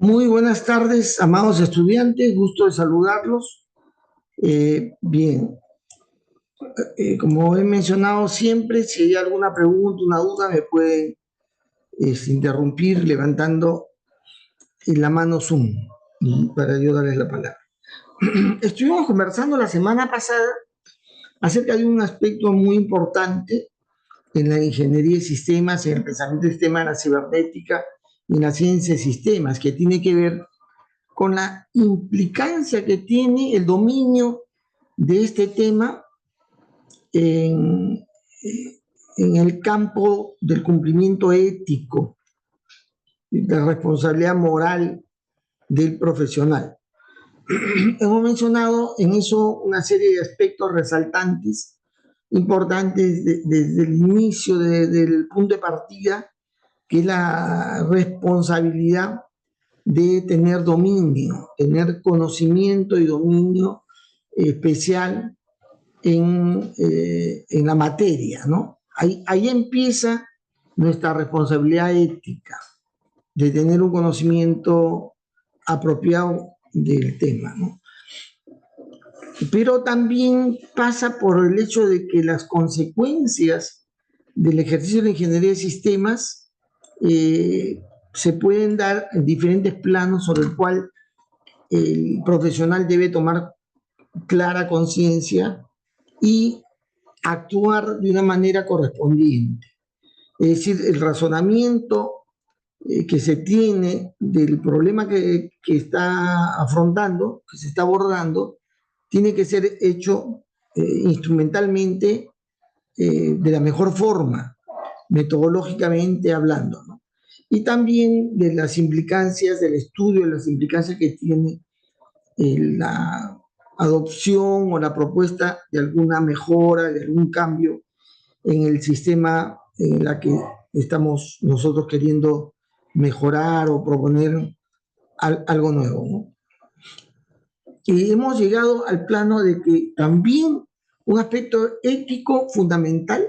Muy buenas tardes, amados estudiantes, gusto de saludarlos. Bien, como he mencionado siempre, si hay alguna pregunta, una duda, me pueden interrumpir levantando la mano Zoom para yo darles la palabra. Estuvimos conversando la semana pasada acerca de un aspecto muy importante en la ingeniería de sistemas, en el pensamiento de sistemas, en la cibernética y en la ciencia de sistemas, que tiene que ver con la implicancia que tiene el dominio de este tema en, en el campo del cumplimiento ético, de responsabilidad moral del profesional. Hemos mencionado en eso una serie de aspectos resaltantes, importantes desde el inicio, del punto de partida, que es la responsabilidad de tener dominio, tener conocimiento y dominio especial en la materia, ¿no? Ahí empieza nuestra responsabilidad ética de tener un conocimiento apropiado del tema, ¿no? Pero también pasa por el hecho de que las consecuencias del ejercicio de la ingeniería de sistemas se pueden dar en diferentes planos sobre el cual el profesional debe tomar clara conciencia y actuar de una manera correspondiente. Es decir, el razonamiento que se tiene del problema que está afrontando, que se está abordando, tiene que ser hecho instrumentalmente de la mejor forma, metodológicamente hablando, ¿no? Y también de las implicancias del estudio, de las implicancias que tiene la adopción o la propuesta de alguna mejora, de algún cambio en el sistema en la que estamos nosotros queriendo mejorar o proponer algo nuevo, ¿no? Y hemos llegado al plano de que también un aspecto ético fundamental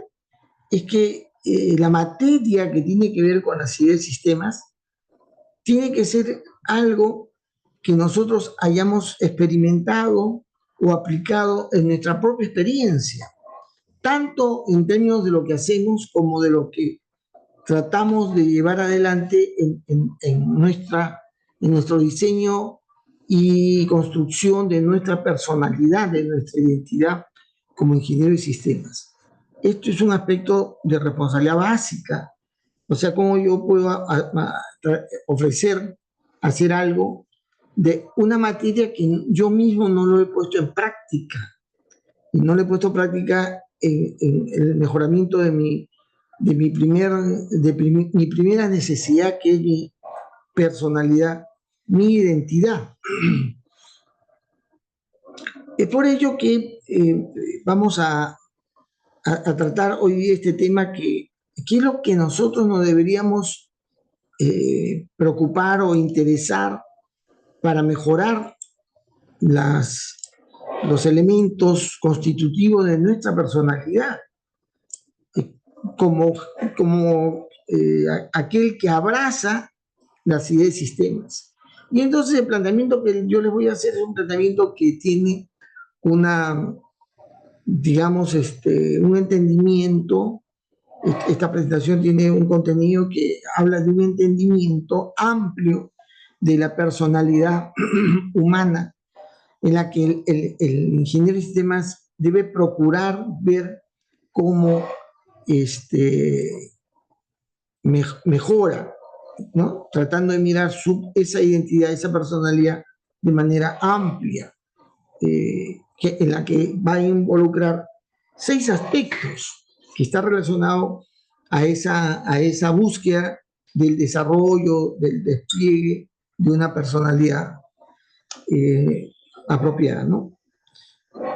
es que la materia que tiene que ver con las ideas de sistemas tiene que ser algo que nosotros hayamos experimentado o aplicado en nuestra propia experiencia, tanto en términos de lo que hacemos como de lo que tratamos de llevar adelante en nuestro diseño y construcción de nuestra personalidad, de nuestra identidad como ingeniero de sistemas. Esto es un aspecto de responsabilidad básica, o sea, cómo yo puedo ofrecer, hacer algo de una materia que yo mismo no lo he puesto en práctica, y no lo he puesto en práctica en el mejoramiento mi primera necesidad, que es mi personalidad, mi identidad. Es por ello que vamos a tratar hoy este tema que es lo que nosotros nos deberíamos preocupar o interesar para mejorar las, los elementos constitutivos de nuestra personalidad, como, como aquel que abraza las ideas de sistemas. Y entonces el planteamiento que yo les voy a hacer es un planteamiento que tiene una, digamos, un entendimiento. Esta presentación tiene un contenido que habla de un entendimiento amplio de la personalidad humana, en la que el ingeniero de sistemas debe procurar ver cómo mejora, ¿no? Tratando de mirar esa identidad, esa personalidad de manera amplia, en la que va a involucrar 6 aspectos que están relacionados a esa búsqueda del desarrollo, del despliegue de una personalidad apropiada, ¿no?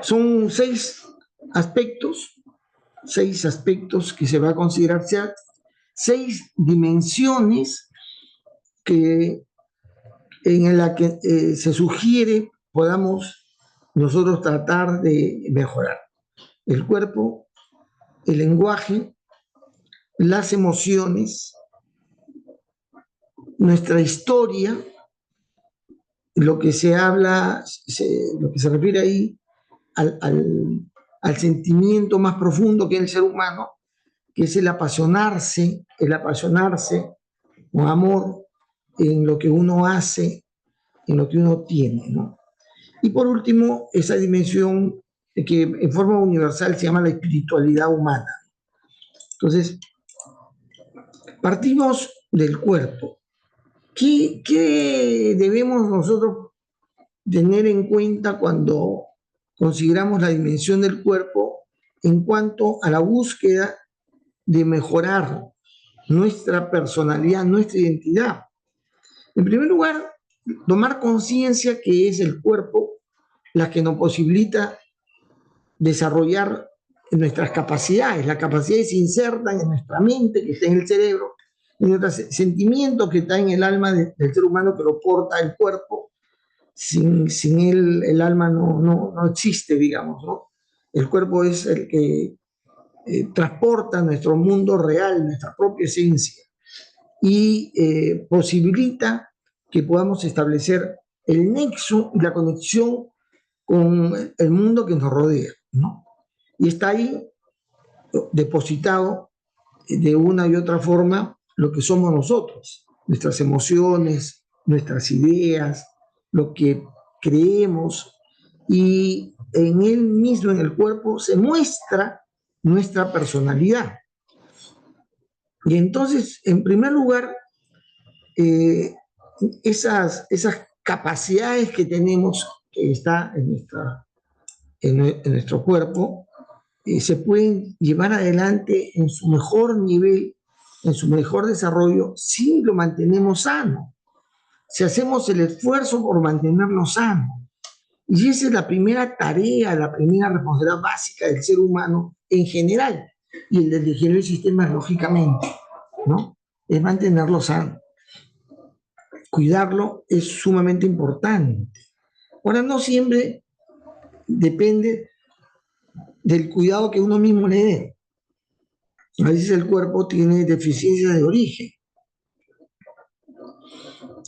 Son aspectos, 6 aspectos que se va a considerar 6 dimensiones que, en la que se sugiere podamos nosotros tratar de mejorar. El cuerpo, el lenguaje, las emociones, nuestra historia lo que se habla, lo que se refiere ahí al sentimiento más profundo que es el ser humano, que es el apasionarse con amor en lo que uno hace, en lo que uno tiene, ¿no? Y por último, esa dimensión que en forma universal se llama la espiritualidad humana. Entonces, partimos del cuerpo. ¿Qué debemos nosotros tener en cuenta cuando consideramos la dimensión del cuerpo en cuanto a la búsqueda de mejorar nuestra personalidad, nuestra identidad? En primer lugar, tomar conciencia que es el cuerpo la que nos posibilita desarrollar nuestras capacidades. Las capacidades se insertan en nuestra mente, que está en el cerebro, en nuestros sentimientos que está en el alma del ser humano, que lo porta el cuerpo. Sin él, el alma no existe, digamos, ¿no? El cuerpo es el que transporta nuestro mundo real, nuestra propia esencia, y posibilita que podamos establecer el nexo y la conexión con el mundo que nos rodea, ¿no? Y está ahí depositado de una y otra forma lo que somos nosotros, nuestras emociones, nuestras ideas, lo que creemos, y en él mismo, en el cuerpo, se muestra nuestra personalidad. Y entonces, en primer lugar, esas capacidades que tenemos, que está en nuestro cuerpo, se pueden llevar adelante en su mejor nivel, en su mejor desarrollo, si lo mantenemos sano, si hacemos el esfuerzo por mantenerlo sano. Y esa es la primera tarea, la primera responsabilidad básica del ser humano en general, y el del ingeniero de sistemas, lógicamente, ¿no? Es mantenerlo sano. Cuidarlo es sumamente importante. Ahora, no siempre depende del cuidado que uno mismo le dé. A veces el cuerpo tiene deficiencias de origen.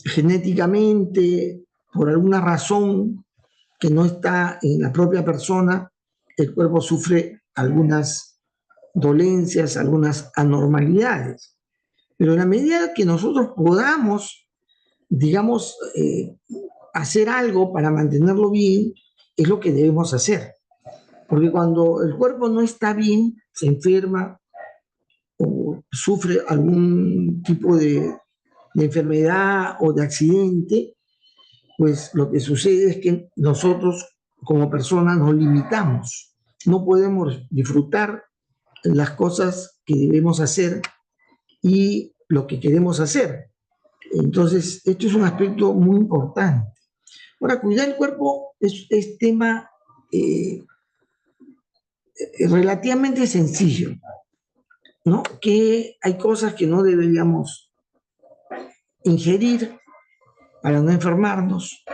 Genéticamente, por alguna razón que no está en la propia persona, el cuerpo sufre algunas dolencias, algunas anormalidades. Pero en la medida que nosotros podamos, digamos, hacer algo para mantenerlo bien, es lo que debemos hacer. Porque cuando el cuerpo no está bien, se enferma o sufre algún tipo de enfermedad o de accidente, pues lo que sucede es que nosotros como personas nos limitamos. No podemos disfrutar las cosas que debemos hacer y lo que queremos hacer. Entonces, esto es un aspecto muy importante. Ahora, cuidar el cuerpo es tema relativamente sencillo, ¿no? Que hay cosas que no deberíamos ingerir para no enfermarnos,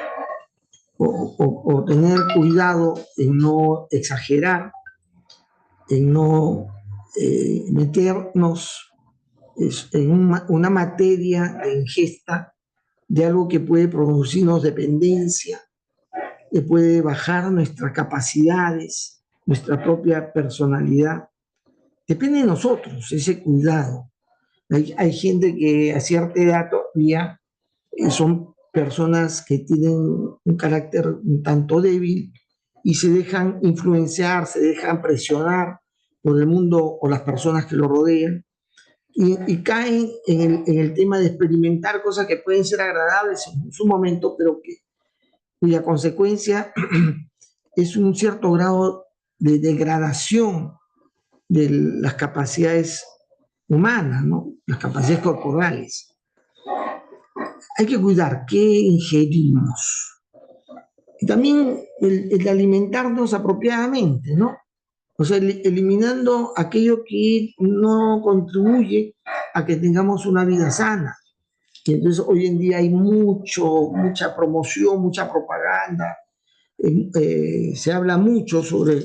o tener cuidado en no exagerar, en no meternos en una materia de ingesta de algo que puede producirnos dependencia, que puede bajar nuestras capacidades, nuestra propia personalidad. Depende de nosotros ese cuidado. Hay gente que a cierta edad todavía son personas que tienen un carácter un tanto débil y se dejan influenciar, se dejan presionar por el mundo o las personas que lo rodean, y caen en el tema de experimentar cosas que pueden ser agradables en su momento, pero cuya consecuencia es un cierto grado de degradación de las capacidades humanas, ¿no? Las capacidades corporales. Hay que cuidar qué ingerimos. Y también el alimentarnos apropiadamente, ¿no? O sea, eliminando aquello que no contribuye a que tengamos una vida sana. Y entonces hoy en día hay mucha promoción, mucha propaganda. Se habla mucho sobre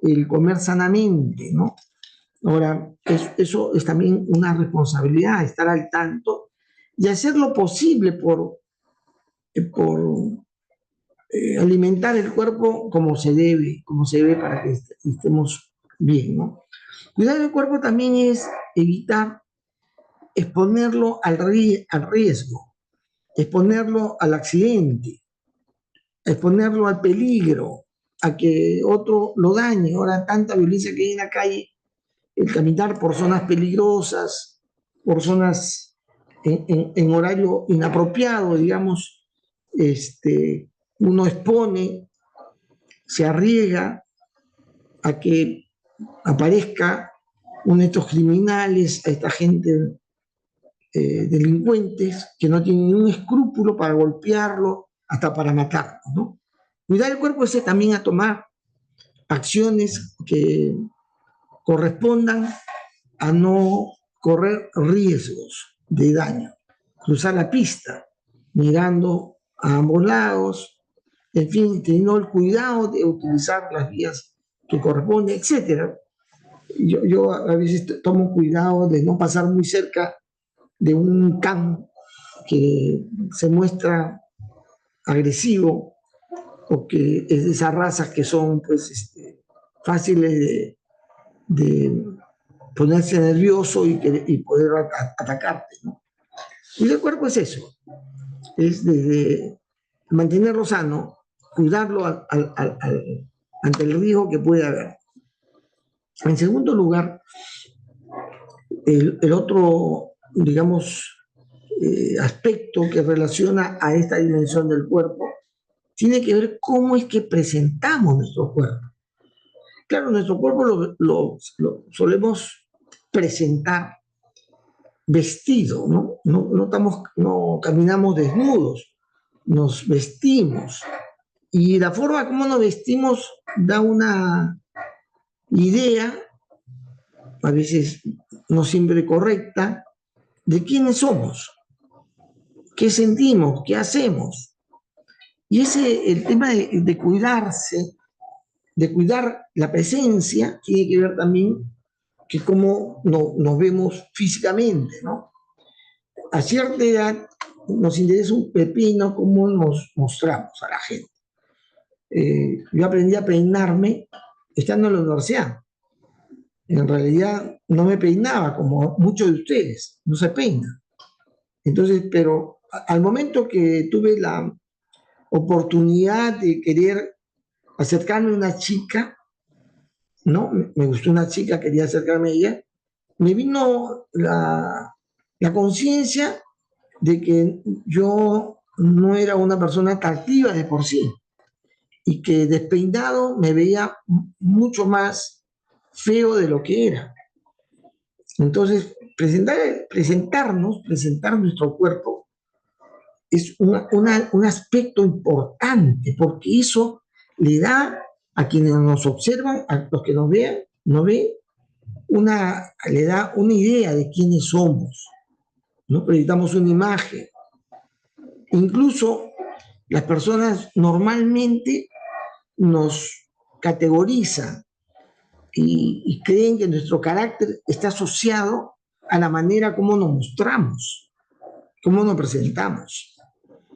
el comer sanamente, ¿no? Ahora, eso es también una responsabilidad, estar al tanto y hacer lo posible por alimentar el cuerpo como se debe para que estemos bien, ¿no? Cuidar el cuerpo también es evitar exponerlo al riesgo, exponerlo al accidente, exponerlo al peligro, a que otro lo dañe. Ahora, tanta violencia que hay en la calle, el caminar por zonas peligrosas, por zonas en horario inapropiado, digamos, uno expone, se arriesga a que aparezca uno de estos criminales, a esta gente delincuentes que no tienen ningún escrúpulo para golpearlo, hasta para matarlo, ¿no? Cuidar el cuerpo es también a tomar acciones que correspondan a no correr riesgos de daño. Cruzar la pista, mirando a ambos lados, en fin, teniendo el cuidado de utilizar las vías que corresponden, etc. Yo a veces tomo cuidado de no pasar muy cerca de un can que se muestra agresivo o que es de esas razas que son pues fáciles de ponerse nervioso y poder atacarte, ¿no? Y el cuerpo es eso, es desde mantenerlo sano, cuidarlo ante el riesgo que puede haber. En segundo lugar, el otro, digamos, aspecto que relaciona a esta dimensión del cuerpo tiene que ver cómo es que presentamos nuestro cuerpo. Claro, nuestro cuerpo lo solemos presentar vestido, ¿no? No caminamos desnudos, nos vestimos. Y la forma como nos vestimos da una idea, a veces no siempre correcta, de quiénes somos, qué sentimos, qué hacemos. Y el tema de cuidarse, de cuidar la presencia, tiene que ver también que cómo nos vemos físicamente, ¿no? A cierta edad nos interesa un pepino cómo nos mostramos a la gente. Yo aprendí a peinarme estando en la universidad. En realidad no me peinaba como muchos de ustedes, no se peina. Entonces, pero al momento que tuve la oportunidad de querer acercarme a una chica, ¿no? Me gustó una chica, quería acercarme a ella, me vino la conciencia de que yo no era una persona atractiva de por sí y que despeinado me veía mucho más feo de lo que era. Entonces, presentar nuestro cuerpo es un aspecto importante porque eso le da a quienes nos observan, a los que nos vean, le da una idea de quiénes somos, ¿no? Proyectamos una imagen. Incluso las personas normalmente nos categorizan y creen que nuestro carácter está asociado a la manera como nos mostramos, cómo nos presentamos.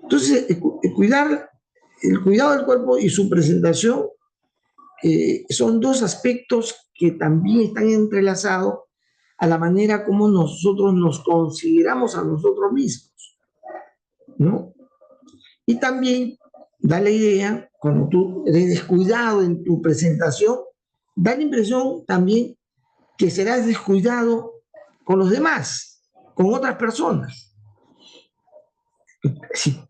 Entonces, el cuidado del cuerpo y su presentación son dos aspectos que también están entrelazados a la manera como nosotros nos consideramos a nosotros mismos, ¿no? Y también da la idea, cuando tú eres descuidado en tu presentación, da la impresión también que serás descuidado con los demás, con otras personas.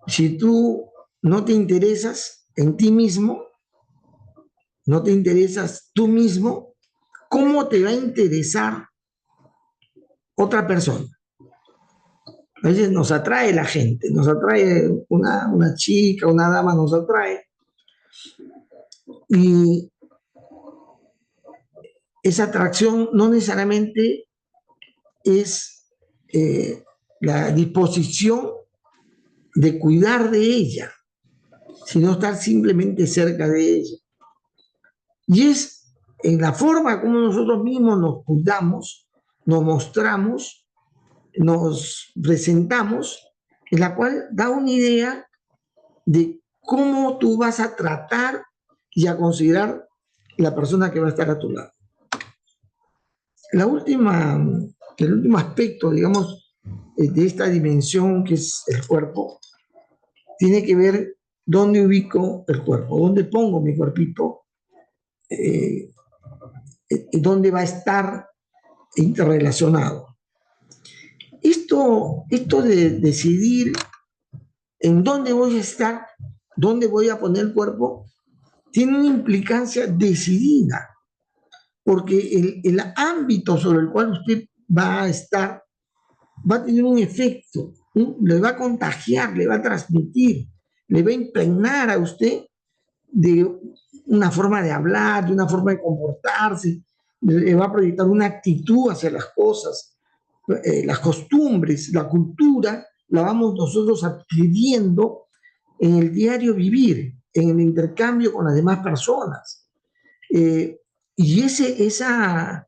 Si tú no te interesas en ti mismo, no te interesas tú mismo, ¿cómo te va a interesar otra persona? A veces nos atrae la gente, nos atrae una chica, una dama nos atrae. Y esa atracción no necesariamente es la disposición de cuidar de ella, sino estar simplemente cerca de ella. Y es en la forma como nosotros mismos nos cuidamos, nos mostramos, nos presentamos, en la cual da una idea de cómo tú vas a tratar y a considerar la persona que va a estar a tu lado. El último aspecto, digamos, de esta dimensión que es el cuerpo, tiene que ver dónde ubico el cuerpo, dónde pongo mi cuerpito, dónde va a estar interrelacionado. Esto de decidir en dónde voy a estar, dónde voy a poner el cuerpo, tiene una implicancia decidida, porque el ámbito sobre el cual usted va a estar va a tener un efecto, le va a contagiar, le va a transmitir, le va a impregnar a usted de una forma de hablar, de una forma de comportarse, le va a proyectar una actitud hacia las cosas, las costumbres, la cultura, la vamos nosotros adquiriendo en el diario vivir, en el intercambio con las demás personas. Y ese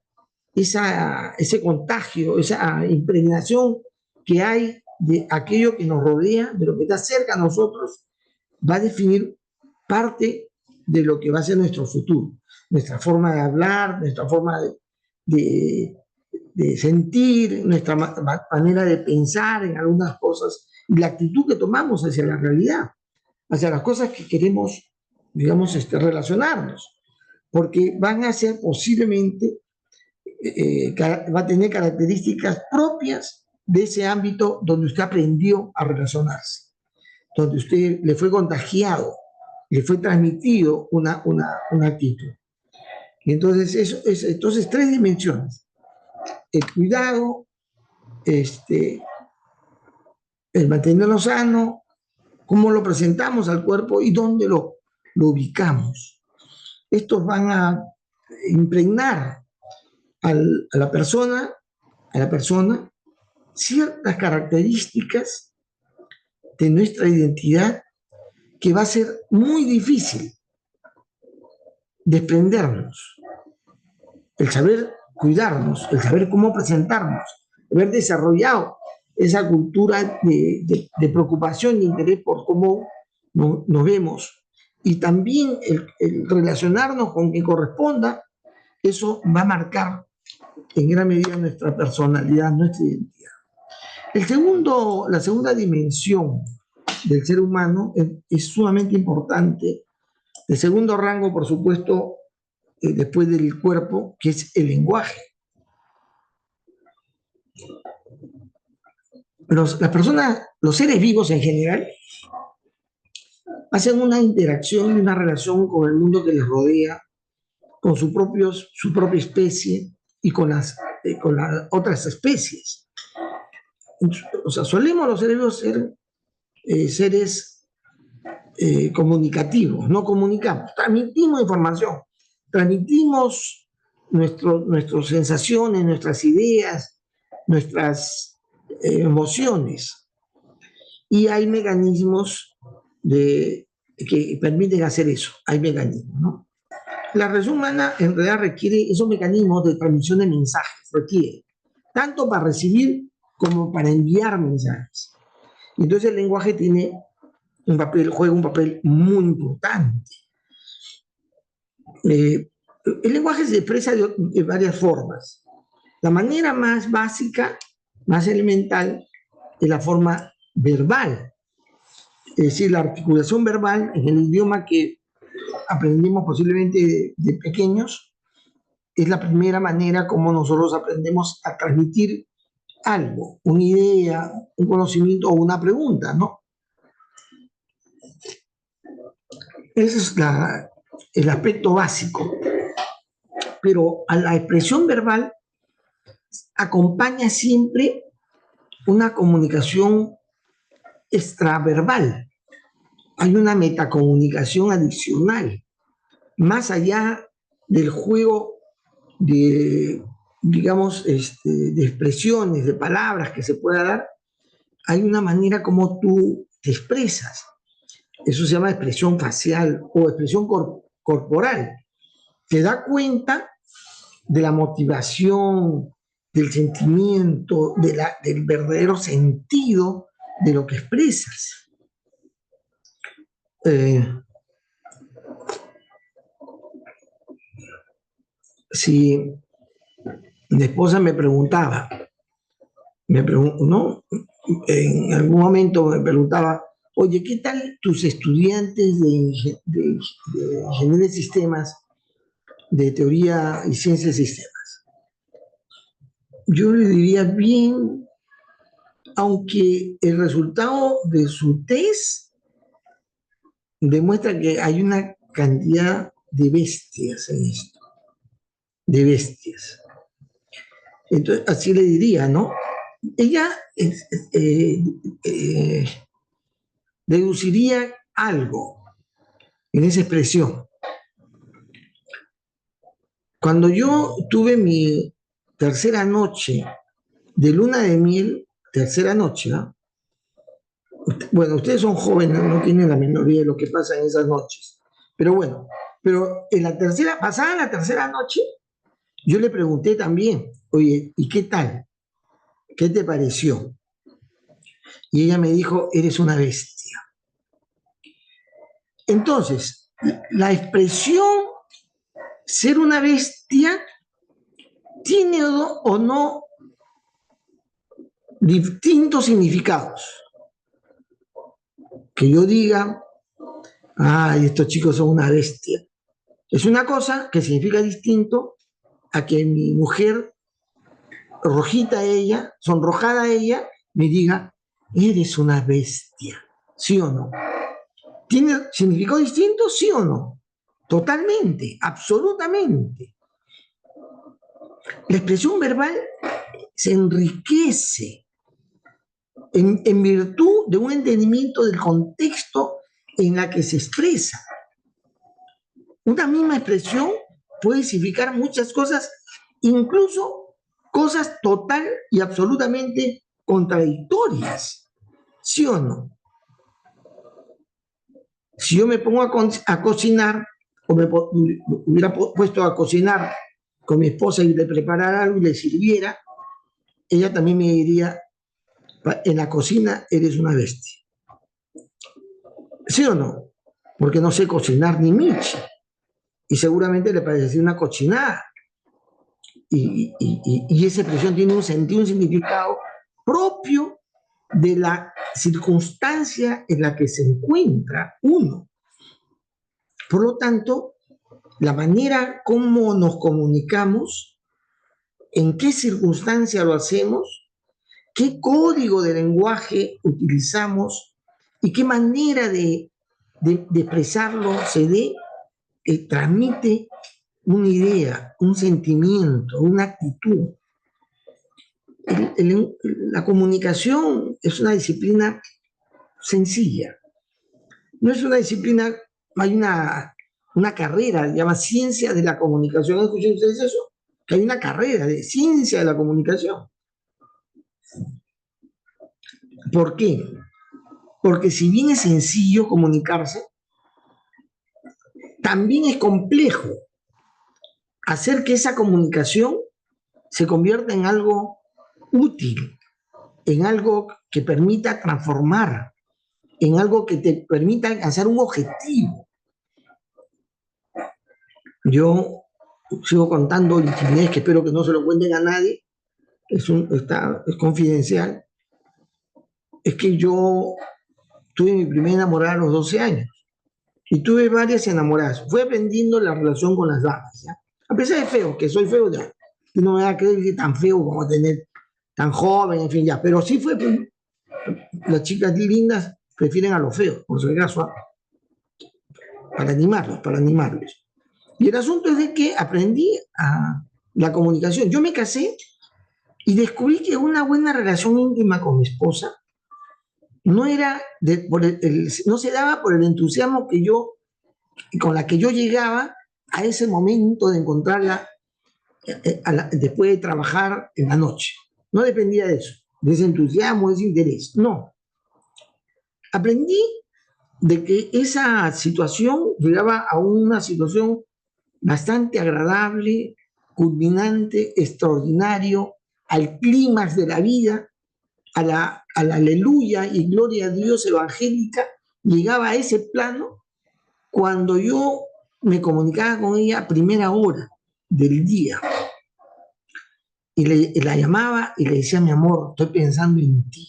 contagio, esa impregnación que hay de aquello que nos rodea, de lo que está cerca a nosotros, va a definir parte de lo que va a ser nuestro futuro, nuestra forma de hablar, nuestra forma de sentir, nuestra manera de pensar en algunas cosas, y la actitud que tomamos hacia la realidad, hacia las cosas que queremos, digamos, relacionarnos, porque van a ser posiblemente, va a tener características propias de ese ámbito donde usted aprendió a relacionarse, donde usted le fue contagiado, le fue transmitido una actitud. Y entonces, entonces, tres dimensiones: el cuidado, el mantenerlo sano, cómo lo presentamos al cuerpo y dónde lo ubicamos. Estos van a impregnar a la persona ciertas características de nuestra identidad que va a ser muy difícil desprendernos. El saber cuidarnos, el saber cómo presentarnos, haber desarrollado esa cultura de preocupación y interés por cómo nos vemos, y también el relacionarnos con quien corresponda, eso va a marcar en gran medida nuestra personalidad, nuestra identidad. La segunda dimensión del ser humano es sumamente importante. El segundo rango, por supuesto, después del cuerpo, que es el lenguaje. Las personas, los seres vivos en general, hacen una interacción y una relación con el mundo que les rodea, con su propia especie y con las otras especies. O sea, solemos los seres vivos ser seres comunicativos, no comunicamos, transmitimos información, transmitimos nuestras sensaciones, nuestras ideas, nuestras emociones, y hay mecanismos que permiten hacer eso, hay mecanismos, ¿no? La relación humana en realidad requiere esos mecanismos de transmisión de mensajes, requiere, tanto para recibir como para enviar mensajes. Entonces el lenguaje juega un papel muy importante. El lenguaje se expresa de varias formas. La manera más básica, más elemental, es la forma verbal. Es decir, la articulación verbal en el idioma que aprendimos posiblemente de pequeños, es la primera manera como nosotros aprendemos a transmitir algo, una idea, un conocimiento o una pregunta, ¿no? Ese es el aspecto básico. Pero a la expresión verbal acompaña siempre una comunicación extraverbal. Hay una metacomunicación adicional, más allá del juego de, digamos, de expresiones, de palabras que se pueda dar. Hay una manera como tú te expresas. Eso se llama expresión facial o expresión corporal. Te da cuenta de la motivación, del sentimiento, del verdadero sentido de lo que expresas. si mi esposa me preguntaba, ¿no? En algún momento me preguntaba, oye, ¿qué tal tus estudiantes de ingeniería de sistemas, de teoría y ciencia de sistemas? Yo le diría bien, aunque el resultado de su test demuestra que hay una cantidad de bestias en esto, de bestias. Entonces, así le diría, ¿no? Ella deduciría algo en esa expresión. Cuando yo tuve mi tercera noche de luna de miel, tercera noche, ¿no? Bueno, ustedes son jóvenes, no tienen la menor idea de lo que pasa en esas noches. Pero bueno, pero en la tercera, pasada la tercera noche, yo le pregunté también, oye, ¿y qué tal? ¿Qué te pareció? Y ella me dijo, eres una bestia. Entonces, la expresión ser una bestia tiene o no distintos significados. Que yo diga, ay, estos chicos son una bestia. Es una cosa que significa distinto a que mi mujer, rojita ella, sonrojada ella, me diga, eres una bestia. ¿Sí o no? ¿Tiene significado distinto? ¿Sí o no? Totalmente, absolutamente. La expresión verbal se enriquece en virtud de un entendimiento del contexto en la que se expresa. Una misma expresión puede significar muchas cosas, incluso cosas total y absolutamente contradictorias. ¿Sí o no? Si yo me pongo a cocinar, o me hubiera puesto a cocinar con mi esposa y le preparara algo y le sirviera, ella también me diría, en la cocina eres una bestia. ¿Sí o no? Porque no sé cocinar ni michi. Y seguramente le parecía una cochinada. Y esa expresión tiene un sentido, un significado propio de la circunstancia en la que se encuentra uno. Por lo tanto, la manera como nos comunicamos, en qué circunstancia lo hacemos, qué código de lenguaje utilizamos y qué manera de expresarlo se dé, transmite una idea, un sentimiento, una actitud. La comunicación es una disciplina sencilla. No es una disciplina, hay una carrera, se llama ciencia de la comunicación. ¿Han escuchado ustedes eso? Que hay una carrera de ciencia de la comunicación. ¿Por qué? Porque si bien es sencillo comunicarse, también es complejo hacer que esa comunicación se convierta en algo útil, en algo que permita transformar, en algo que te permita alcanzar un objetivo. Yo sigo contando el chinés, que espero que no se lo cuenten a nadie, es confidencial. Es que yo tuve mi primera enamorada a los 12 años y tuve varias enamoradas. Fui aprendiendo la relación con las damas, ¿ya? A pesar de feo, que soy feo ya, que no me va a creer que tan feo como tener tan joven, en fin, ya, pero sí fue, las chicas lindas prefieren a los feos, por si acaso, para animarlos. Y el asunto es de que aprendí la comunicación. Yo me casé y descubrí que una buena relación íntima con mi esposa no era no se daba por el entusiasmo con la que yo llegaba a ese momento de encontrarla después de trabajar en la noche. No dependía de eso, de ese entusiasmo, de ese interés. No. Aprendí de que esa situación llegaba a una situación bastante agradable, culminante, extraordinario, al clímax de la vida, a la aleluya y gloria a Dios evangélica, llegaba a ese plano cuando yo me comunicaba con ella a primera hora del día y la llamaba y le decía, mi amor, estoy pensando en ti.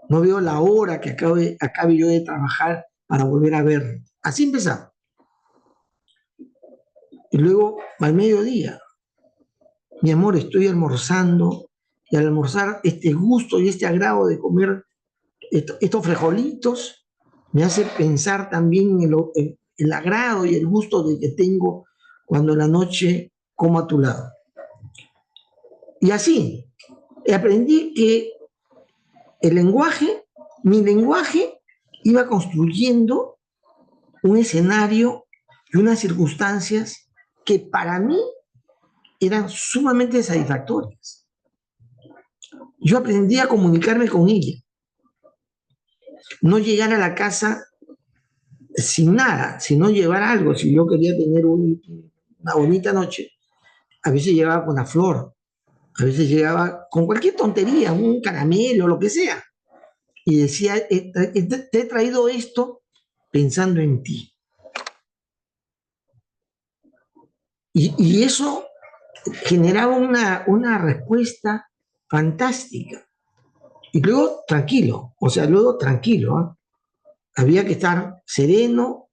No veo la hora que acabe yo de trabajar para volver a ver. Así empezaba. Y luego, al mediodía, mi amor, estoy almorzando y al almorzar este gusto y este agrado de comer estos frijolitos me hace pensar también en el agrado y el gusto de que tengo cuando en la noche como a tu lado. Y así, aprendí que el lenguaje, mi lenguaje, iba construyendo un escenario y unas circunstancias que para mí eran sumamente satisfactorias. Yo aprendí a comunicarme con ella, no llegar a la casa sin nada, sino llevar algo. Si yo quería tener una bonita noche, a veces llegaba con una flor, a veces llegaba con cualquier tontería, un caramelo, lo que sea. Y decía, te he traído esto pensando en ti. Y eso generaba una respuesta fantástica. Y luego tranquilo, o sea, luego tranquilo. ¿Eh? Había que estar sereno,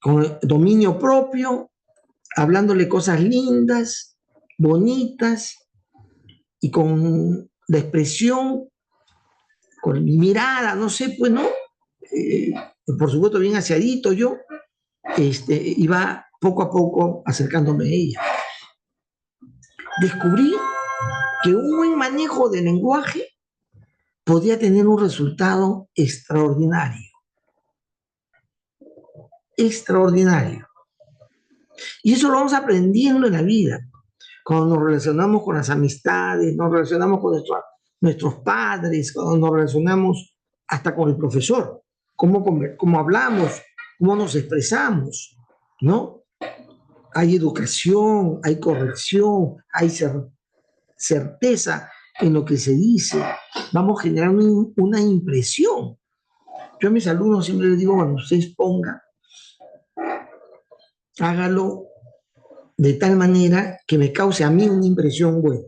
con dominio propio, hablándole cosas lindas, bonitas, y con la expresión, con mi mirada, no sé, pues, ¿no? Por supuesto, bien aseadito yo, iba poco a poco acercándome a ella. Descubrí que un buen manejo del lenguaje podía tener un resultado extraordinario. Extraordinario. Y eso lo vamos aprendiendo en la vida. Cuando nos relacionamos con las amistades, nos relacionamos con nuestros padres, cuando nos relacionamos hasta con el profesor, cómo hablamos, cómo nos expresamos, ¿no? Hay educación, hay corrección, hay certeza en lo que se dice. Vamos generando una impresión. Yo a mis alumnos siempre les digo, cuando usted exponga, hágalo de tal manera que me cause a mí una impresión buena.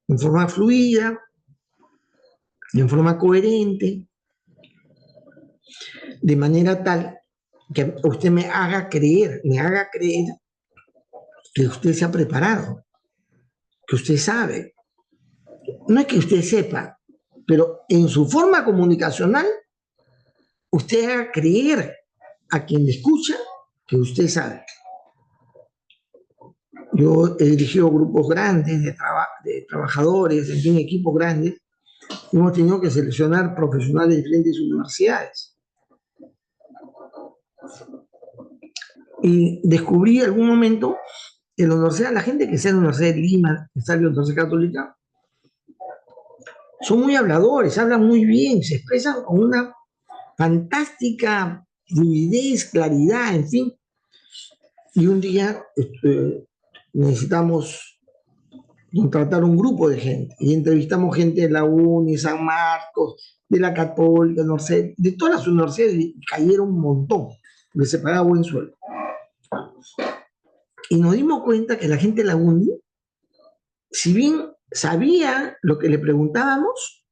En forma fluida, en forma coherente, de manera tal que usted me haga creer que usted se ha preparado, que usted sabe. No es que usted sepa, pero en su forma comunicacional, usted haga creer a quien le escucha que usted sabe. Yo he dirigido grupos grandes de trabajadores, en fin, equipos grandes. Hemos tenido que seleccionar profesionales de diferentes universidades. Y descubrí en algún momento en la universidad, la gente que está en la Universidad de Lima, que está en la Universidad Católica, son muy habladores, hablan muy bien, se expresan con una fantástica fluidez, claridad, en fin. Y un día necesitamos contratar un grupo de gente y entrevistamos gente de la UNI, San Marcos, de la Católica, de todas las universidades, y cayeron un montón, porque se pagaba buen sueldo. Y nos dimos cuenta que la gente de la UNI, si bien sabía lo que le preguntábamos,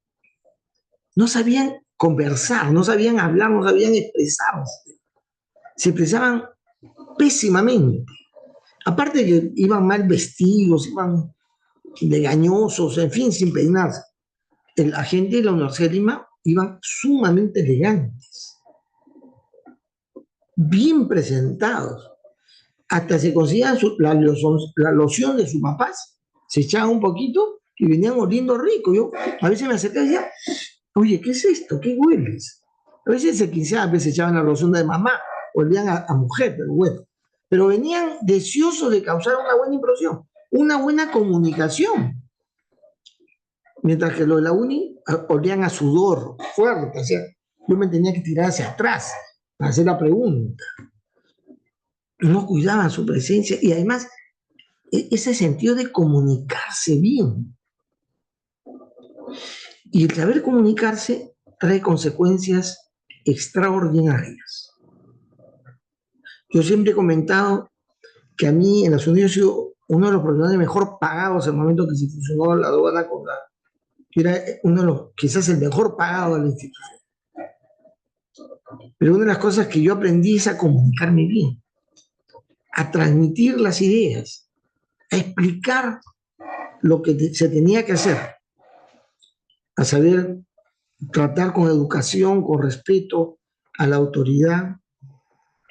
no sabían conversar, no sabían hablar, no sabían expresarse. Se expresaban pésimamente. Aparte que iban mal vestidos, iban legañosos, en fin, sin peinarse. La gente de la Universidad de Lima iban sumamente elegantes, bien presentados. Hasta se conseguían la loción de sus papás, se echaban un poquito y venían oliendo rico. Yo a veces me acercaba y decía, oye, ¿qué es esto? ¿Qué hueles? A veces se quinceaban, a veces echaban la loción de mamá, olían a mujer, pero bueno. Pero venían deseosos de causar una buena impresión, una buena comunicación. Mientras que los de la uni olían a sudor fuerte, o sea, yo me tenía que tirar hacia atrás para hacer la pregunta. No cuidaban su presencia y además ese sentido de comunicarse bien. Y el saber comunicarse trae consecuencias extraordinarias. Yo siempre he comentado que a mí en la Unidos he sido uno de los profesionales mejor pagados en el momento que se fusionó la aduana con la... Era uno de los, quizás el mejor pagado de la institución. Pero una de las cosas que yo aprendí es a comunicarme bien, a transmitir las ideas, a explicar lo que se tenía que hacer, a saber tratar con educación, con respeto a la autoridad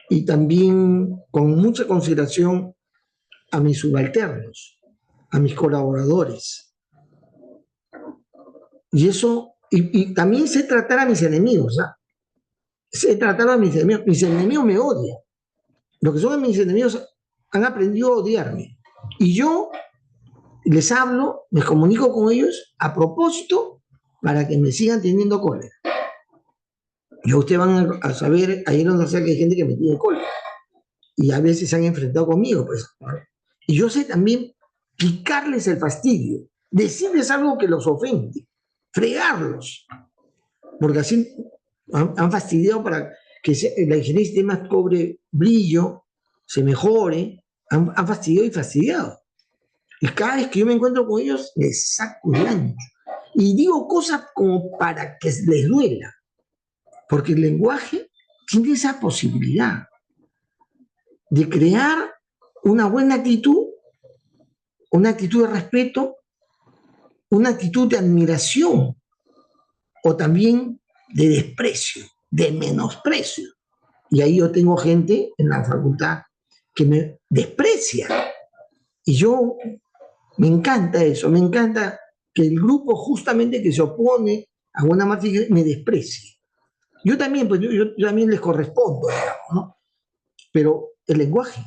y también con mucha consideración a mis subalternos, a mis colaboradores. Y eso, y también sé tratar a mis enemigos, ¿eh? Sé tratar a mis enemigos me odian. Los que son mis enemigos han aprendido a odiarme. Y yo les hablo, me comunico con ellos a propósito para que me sigan teniendo cólera. Y ustedes van a saber, ahí no sé que hay gente que me tiene cólera. Y a veces se han enfrentado conmigo, pues. Y yo sé también picarles el fastidio, decirles algo que los ofende, fregarlos. Porque así han fastidiado para que la ingeniería de sistemas cobre brillo, se mejore, han fastidiado y fastidiado. Y cada vez que yo me encuentro con ellos, les saco el ancho. Y digo cosas como para que les duela. Porque el lenguaje tiene esa posibilidad de crear una buena actitud, una actitud de respeto, una actitud de admiración o también de desprecio, de menosprecio. Y ahí yo tengo gente en la facultad que me desprecia. Y yo me encanta eso, me encanta que el grupo justamente que se opone a una materia me desprecie. Yo también, pues yo también les correspondo, digamos, ¿no? Pero el lenguaje,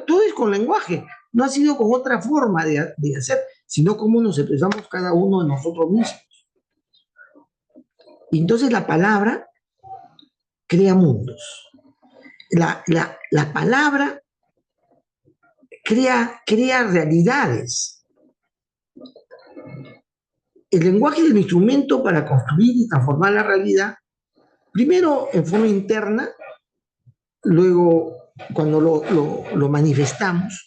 todo es con lenguaje, no ha sido con otra forma de hacer, sino cómo nos expresamos cada uno de nosotros mismos. Y entonces la palabra crea mundos. La palabra crea realidades. El lenguaje es el instrumento para construir y transformar la realidad, primero en forma interna, luego cuando lo manifestamos,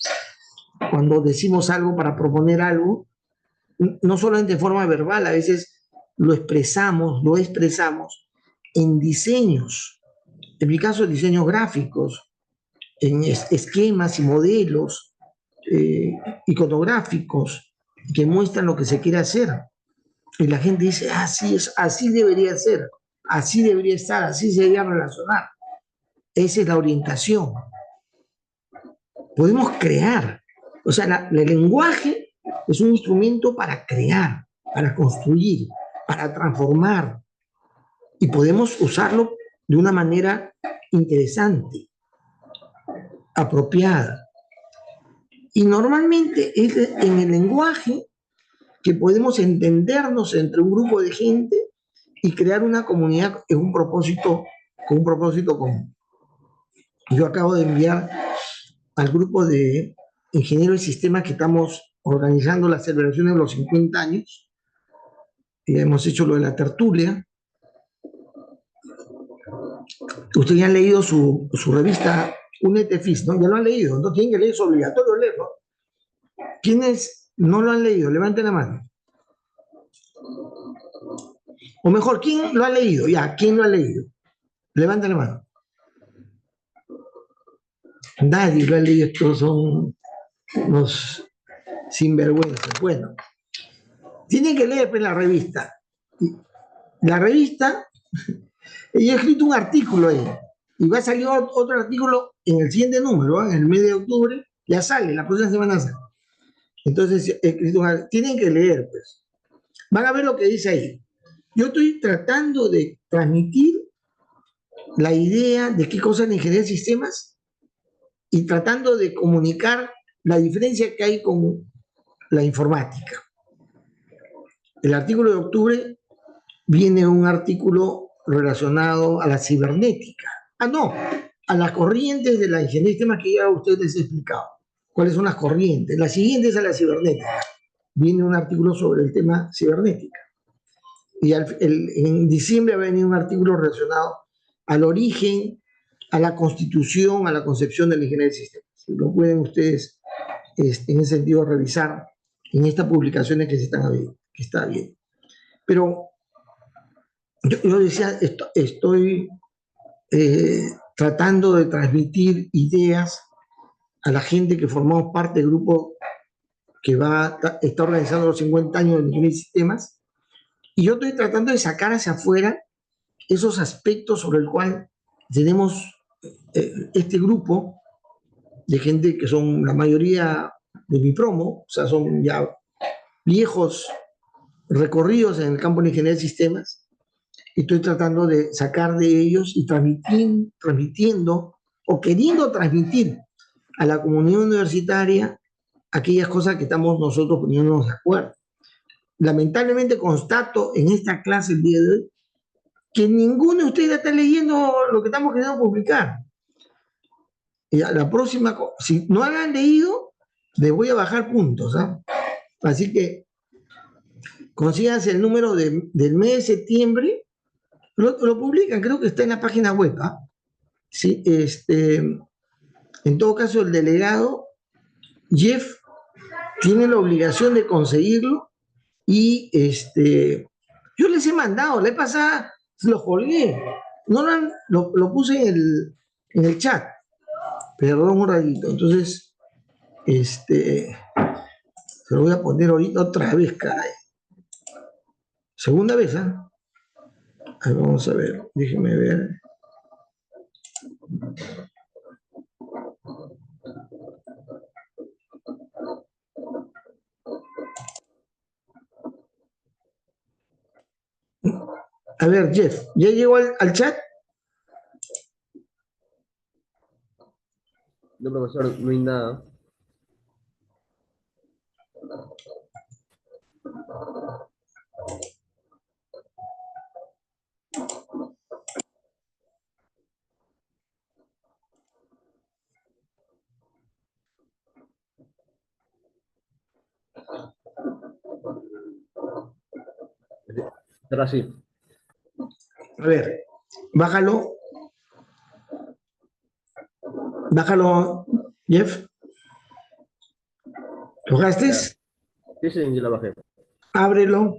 cuando decimos algo para proponer algo, no solamente de forma verbal, a veces lo expresamos en diseños, en mi caso diseños gráficos, en esquemas y modelos iconográficos que muestran lo que se quiere hacer. Y la gente dice, así debería ser, así debería estar, así se debería relacionar. Esa es la orientación. Podemos crear. O sea, el lenguaje es un instrumento para crear, para construir, para transformar. Y podemos usarlo de una manera interesante, apropiada. Y normalmente es en el lenguaje que podemos entendernos entre un grupo de gente y crear una comunidad con un propósito común. Yo acabo de enviar al grupo de ingenieros de sistemas que estamos organizando las celebraciones de los 50 años, y hemos hecho lo de la tertulia. Ustedes ya han leído su revista UNETEFIS, ¿no? Ya lo han leído, no tienen que leer, es obligatorio leerlo. ¿Quiénes no lo han leído? Levanten la mano. O mejor, ¿quién lo ha leído? Ya, ¿quién lo ha leído? Levanten la mano. Nadie lo ha leído, estos son unos sinvergüenzas. Bueno, tienen que leer pues, la revista. La revista, ella ha escrito un artículo ahí, y va a salir otro artículo en el siguiente número, en el mes de octubre, ya sale, la próxima semana sale. Entonces, tienen que leer, pues. Van a ver lo que dice ahí. Yo estoy tratando de transmitir la idea de qué cosa es la ingeniería de sistemas y tratando de comunicar la diferencia que hay con la informática. El artículo de octubre viene un artículo relacionado a la cibernética. No, a las corrientes de la ingeniería de sistemas que ya a ustedes les he explicado. ¿Cuáles son las corrientes? La siguiente es a la cibernética. Viene un artículo sobre el tema cibernética. Y en diciembre va a venir un artículo relacionado al origen, a la constitución, a la concepción de la ingeniería de sistemas. Lo pueden ustedes, en ese sentido, revisar en estas publicaciones que está bien. Pero yo decía, estoy tratando de transmitir ideas a la gente que formamos parte del grupo que está organizando los 50 años de ingeniería de sistemas, y yo estoy tratando de sacar hacia afuera esos aspectos sobre el cual tenemos este grupo de gente que son la mayoría de mi promo, o sea, son ya viejos recorridos en el campo de ingeniería de sistemas, y estoy tratando de sacar de ellos y transmitiendo o queriendo transmitir a la comunidad universitaria aquellas cosas que estamos nosotros poniéndonos de acuerdo. Lamentablemente constato en esta clase el día de hoy que ninguno de ustedes está leyendo lo que estamos queriendo publicar. Y a la próxima, si no lo han leído, les voy a bajar puntos. ¿Ah? Así que consíganse el número del mes de septiembre, lo publican, creo que está en la página web. ¿Ah? Sí, en todo caso, el delegado, Jeff, tiene la obligación de conseguirlo y yo les he mandado, la vez pasada lo colgué, no lo puse en el chat, perdón un ratito, entonces se lo voy a poner ahorita otra vez, caray. Segunda vez, ¿ah? Ahí vamos a ver, déjenme ver. A ver, Jeff, ¿ya llegó al chat? No, profesor, no hay nada. Ahora sí. A ver, bájalo. Bájalo, Jeff. ¿Lo gastes? Sí, sí, yo la bajé. Ábrelo.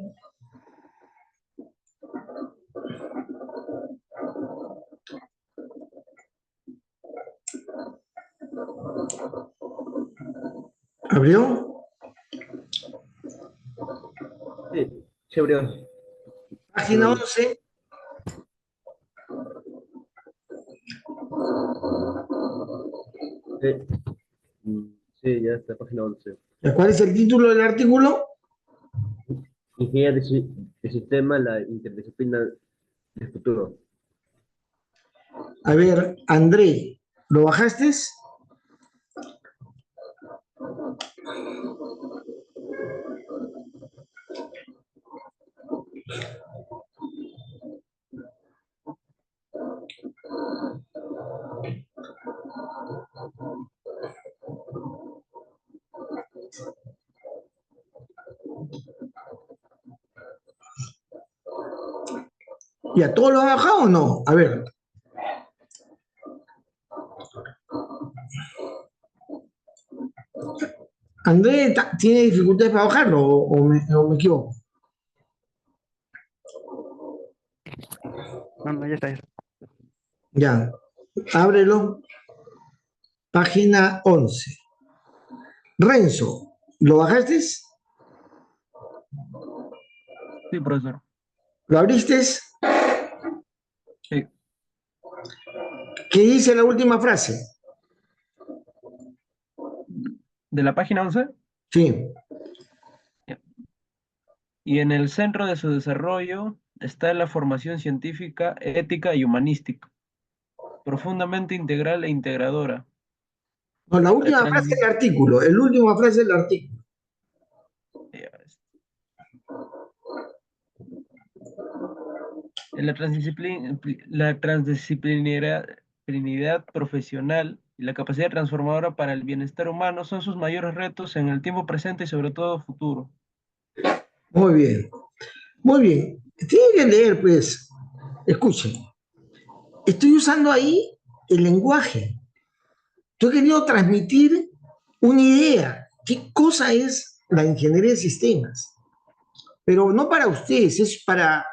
¿Abrió? Sí, se abrió. Página 11. Sí. Sí, ya está, página 11. ¿Cuál es el título del artículo? Ingeniería de sistema, la interdisciplina del futuro. A ver, André, ¿lo bajaste? ¿Ya todo lo ha bajado o no? A ver. ¿André tiene dificultades para bajarlo o me equivoco? No, ya está. Ya, ábrelo. Página 11. Renzo, ¿lo bajaste? Sí, profesor. ¿Lo abriste? Sí. ¿Qué dice la última frase? ¿De la página 11? Sí. Y en el centro de su desarrollo está la formación científica, ética y humanística, profundamente integral e integradora. No, la última frase del artículo, la última frase del artículo. La transdisciplinariedad profesional y la capacidad transformadora para el bienestar humano son sus mayores retos en el tiempo presente y sobre todo futuro. Muy bien. Muy bien. Tienen que leer, pues. Escuchen. estoy usando ahí el lenguaje. Yo he querido transmitir una idea. ¿Qué cosa es la ingeniería de sistemas? Pero no para ustedes, es para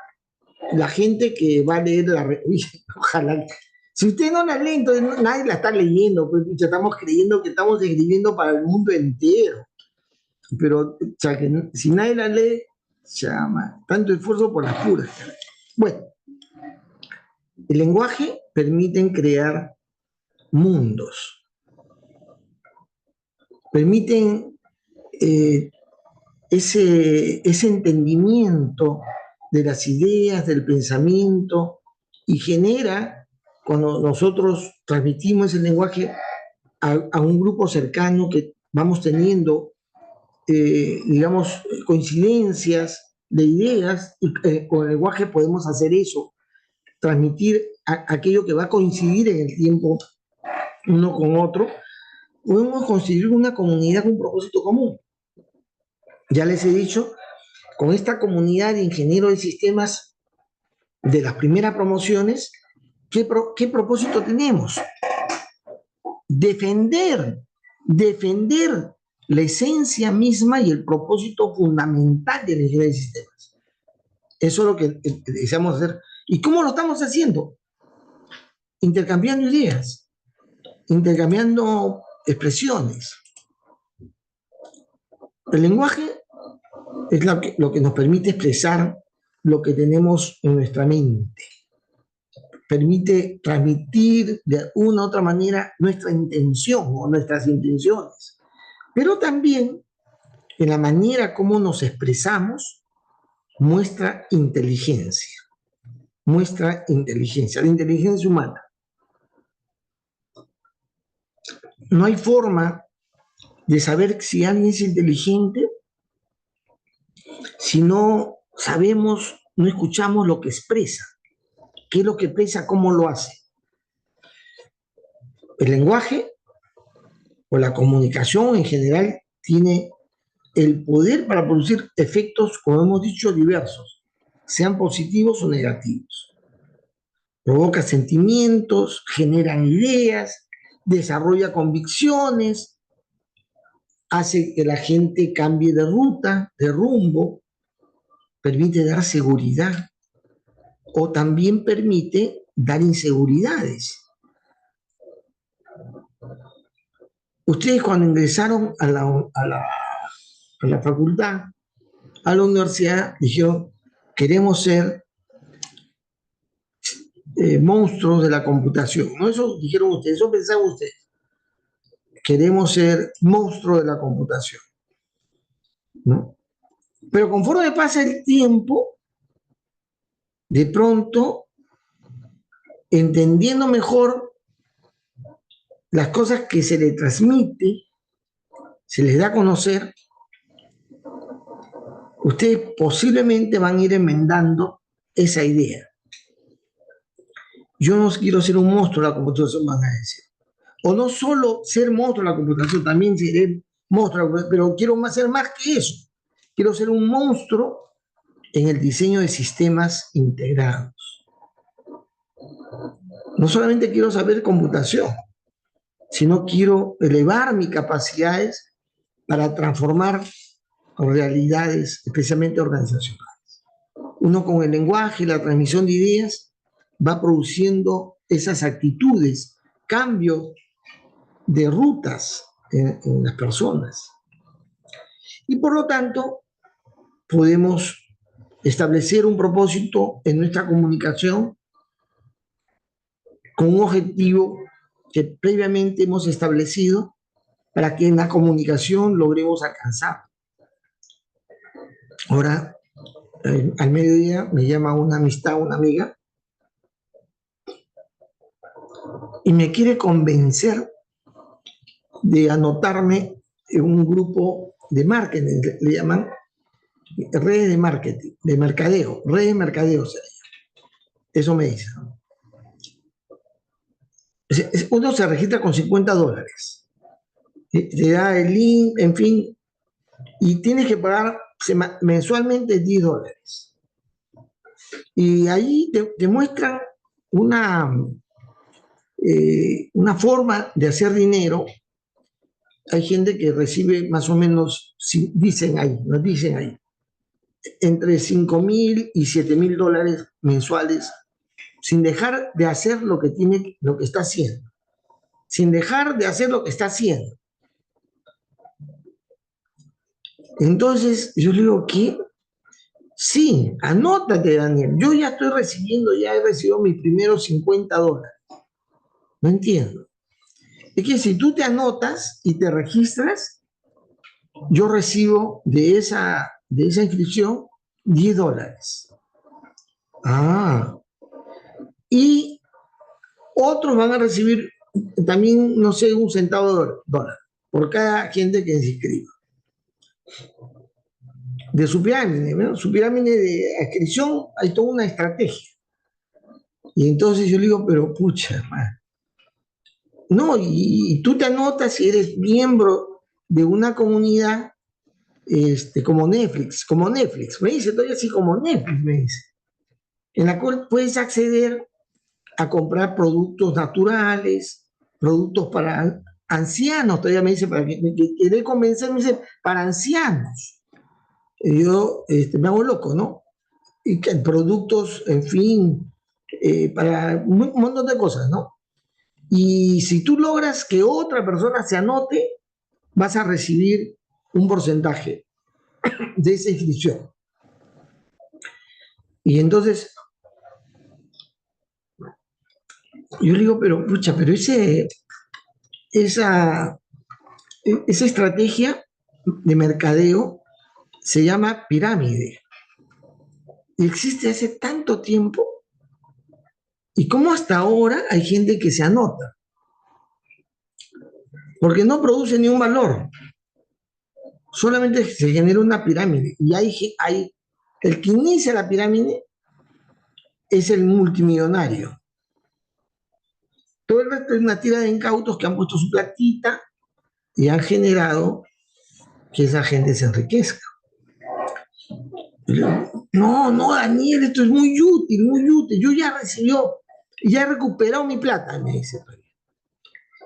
la gente que va a leer la revista. Ojalá. Si ustedes no la leen, entonces nadie la está leyendo. Pues, ya estamos creyendo que estamos escribiendo para el mundo entero. Pero o sea, que si nadie la lee, llama. Tanto esfuerzo por las puras. Bueno, el lenguaje permite crear mundos. Permiten ese entendimiento de las ideas, del pensamiento, y genera, cuando nosotros transmitimos el lenguaje a un grupo cercano que vamos teniendo, digamos, coincidencias de ideas, y con el lenguaje podemos hacer eso, transmitir aquello que va a coincidir en el tiempo uno con otro, podemos construir una comunidad con un propósito común. Ya les he dicho, con esta comunidad de ingenieros de sistemas de las primeras promociones, ¿qué propósito tenemos? Defender la esencia misma y el propósito fundamental de la ingeniería de sistemas. Eso es lo que deseamos hacer. ¿Y cómo lo estamos haciendo? Intercambiando ideas, intercambiando expresiones. El lenguaje es lo que nos permite expresar lo que tenemos en nuestra mente. Permite transmitir de una u otra manera nuestra intención o nuestras intenciones. Pero también en la manera como nos expresamos muestra inteligencia. Muestra inteligencia, la inteligencia humana. No hay forma de saber si alguien es inteligente si no sabemos, no escuchamos lo que expresa. ¿Qué es lo que expresa? ¿Cómo lo hace? El lenguaje o la comunicación en general tiene el poder para producir efectos, como hemos dicho, diversos, sean positivos o negativos. Provoca sentimientos, generan ideas, desarrolla convicciones, hace que la gente cambie de ruta, de rumbo, permite dar seguridad o también permite dar inseguridades. Ustedes cuando ingresaron a la facultad, a la universidad, dijeron, queremos ser monstruos de la computación. No, eso dijeron ustedes, eso pensaban ustedes. Queremos ser monstruos de la computación, ¿no? Pero conforme pasa el tiempo, de pronto, entendiendo mejor las cosas que se les transmite, se les da a conocer, ustedes posiblemente van a ir enmendando esa idea. Yo no quiero ser un monstruo de la computación, van a decir. O no solo ser monstruo de la computación, también seré monstruo, pero quiero ser más que eso. Quiero ser un monstruo en el diseño de sistemas integrados. No solamente quiero saber computación, sino quiero elevar mis capacidades para transformar realidades, especialmente organizacionales. Uno con el lenguaje y la transmisión de ideas va produciendo esas actitudes, cambios de rutas en las personas. Y por lo tanto, podemos establecer un propósito en nuestra comunicación con un objetivo que previamente hemos establecido para que en la comunicación logremos alcanzar. Ahora, al mediodía me llama una amistad, una amiga, y me quiere convencer de anotarme en un grupo de marketing, le llaman redes de marketing, de mercadeo, redes de mercadeo sería. Eso me dice. Uno se registra con $50. Te da el link, en fin, y tienes que pagar mensualmente $10. Y ahí te muestran una, una forma de hacer dinero. Hay gente que recibe más o menos, nos dicen ahí, entre 5.000 y 7.000 dólares mensuales, sin dejar de hacer lo que está haciendo. Sin dejar de hacer lo que está haciendo. Entonces, yo le digo, ¿qué? Sí, anótate, Daniel. Yo ya he recibido mis primeros 50 dólares. No entiendo. Es que si tú te anotas y te registras, yo recibo de esa inscripción 10 dólares. Ah. Y otros van a recibir también, no sé, un centavo de dólar por cada gente que se inscriba. De su pirámide, ¿no? Su pirámide de inscripción hay toda una estrategia. Y entonces yo le digo, pero pucha, hermano. No, y tú te anotas si eres miembro de una comunidad como Netflix, me dice, todavía así como Netflix, me dice, en la cual puedes acceder a comprar productos naturales, productos para ancianos, todavía me dice, para que quiere convencerme, me dice, para ancianos. Y yo me hago loco, ¿no? Y que productos, en fin, para un montón de cosas, ¿no? Y si tú logras que otra persona se anote, vas a recibir un porcentaje de esa inscripción. Y entonces, yo le digo, pero pucha, pero esa estrategia de mercadeo se llama pirámide. Y existe hace tanto tiempo. ¿Y cómo hasta ahora hay gente que se anota? Porque no produce ni un valor. Solamente se genera una pirámide. Y el que inicia la pirámide es el multimillonario. Todo el resto es una tira de incautos que han puesto su platita y han generado que esa gente se enriquezca. No, Daniel, esto es muy útil, muy útil. Yo ya he recuperado mi plata, me dice.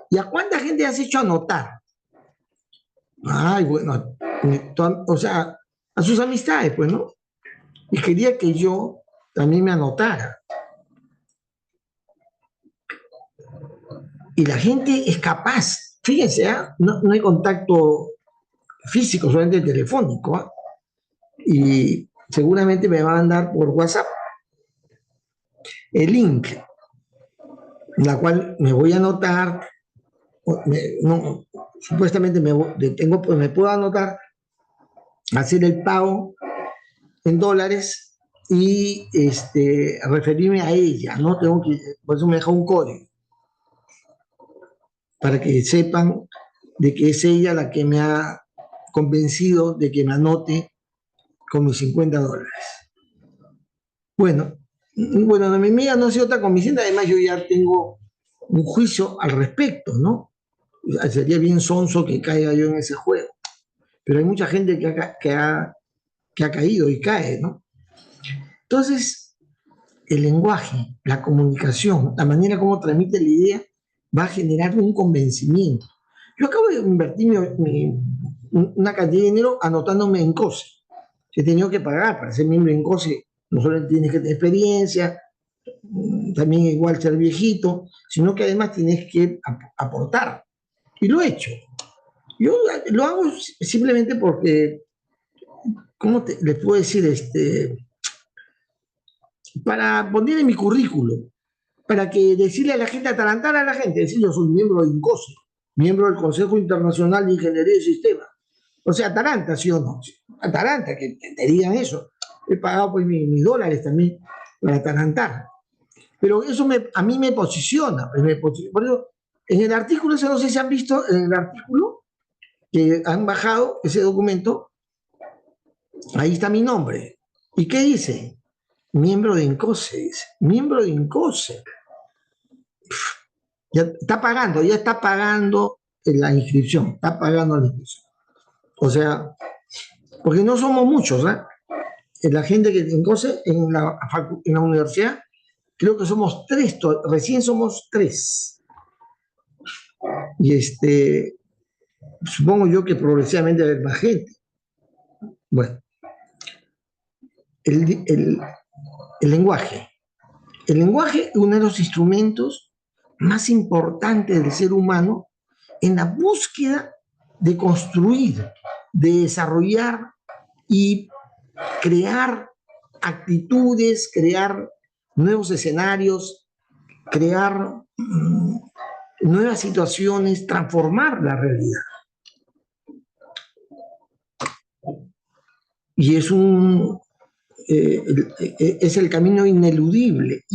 ¿Y a cuánta gente has hecho anotar? Ay, bueno, o sea, a sus amistades, pues, ¿no? Y quería que yo también me anotara. Y la gente es capaz, fíjense, no hay contacto físico, solamente telefónico, ¿eh? Y seguramente me va a mandar por WhatsApp el link, en la cual me voy a anotar, supuestamente me puedo anotar, hacer el pago en dólares y referirme a ella, ¿no? Por eso me deja un código, para que sepan de que es ella la que me ha convencido de que me anote con mis 50 dólares. Bueno, no, mi amiga no ha sido tan convincente, además yo ya tengo un juicio al respecto, ¿no? Sería bien sonso que caiga yo en ese juego. Pero hay mucha gente que ha caído y cae, ¿no? Entonces, el lenguaje, la comunicación, la manera como transmite la idea, va a generar un convencimiento. Yo acabo de invertir una cantidad de dinero anotándome en COSE, que he tenido que pagar para ser miembro en COSE. No solo tienes que tener experiencia, también igual ser viejito, sino que además tienes que aportar. Y lo he hecho. Yo lo hago simplemente porque, ¿cómo les puedo decir? Para poner en mi currículum, para que decirle a la gente, atalantar a la gente, decir, yo soy miembro de INCOSE, miembro del Consejo Internacional de Ingeniería de Sistemas. O sea, Atalanta, ¿sí o no? Atalanta, que te digan eso. He pagado pues mis dólares también para atalantar. Pero eso a mí me posiciona. Por eso, en el artículo, no sé si han visto, en el artículo que han bajado ese documento, ahí está mi nombre. ¿Y qué dice? Miembro de INCOSE, dice. Miembro de INCOSE. Ya está pagando la inscripción, está pagando la inscripción. O sea, porque no somos muchos, ¿eh? La gente que en INCOSE, en la universidad, creo que somos tres, recién somos tres. Y supongo yo que progresivamente va a haber más gente. Bueno, el lenguaje. El lenguaje es uno de los instrumentos más importantes del ser humano en la búsqueda de construir, de desarrollar y crear actitudes, crear nuevos escenarios, crear nuevas situaciones, transformar la realidad. Y es el camino ineludible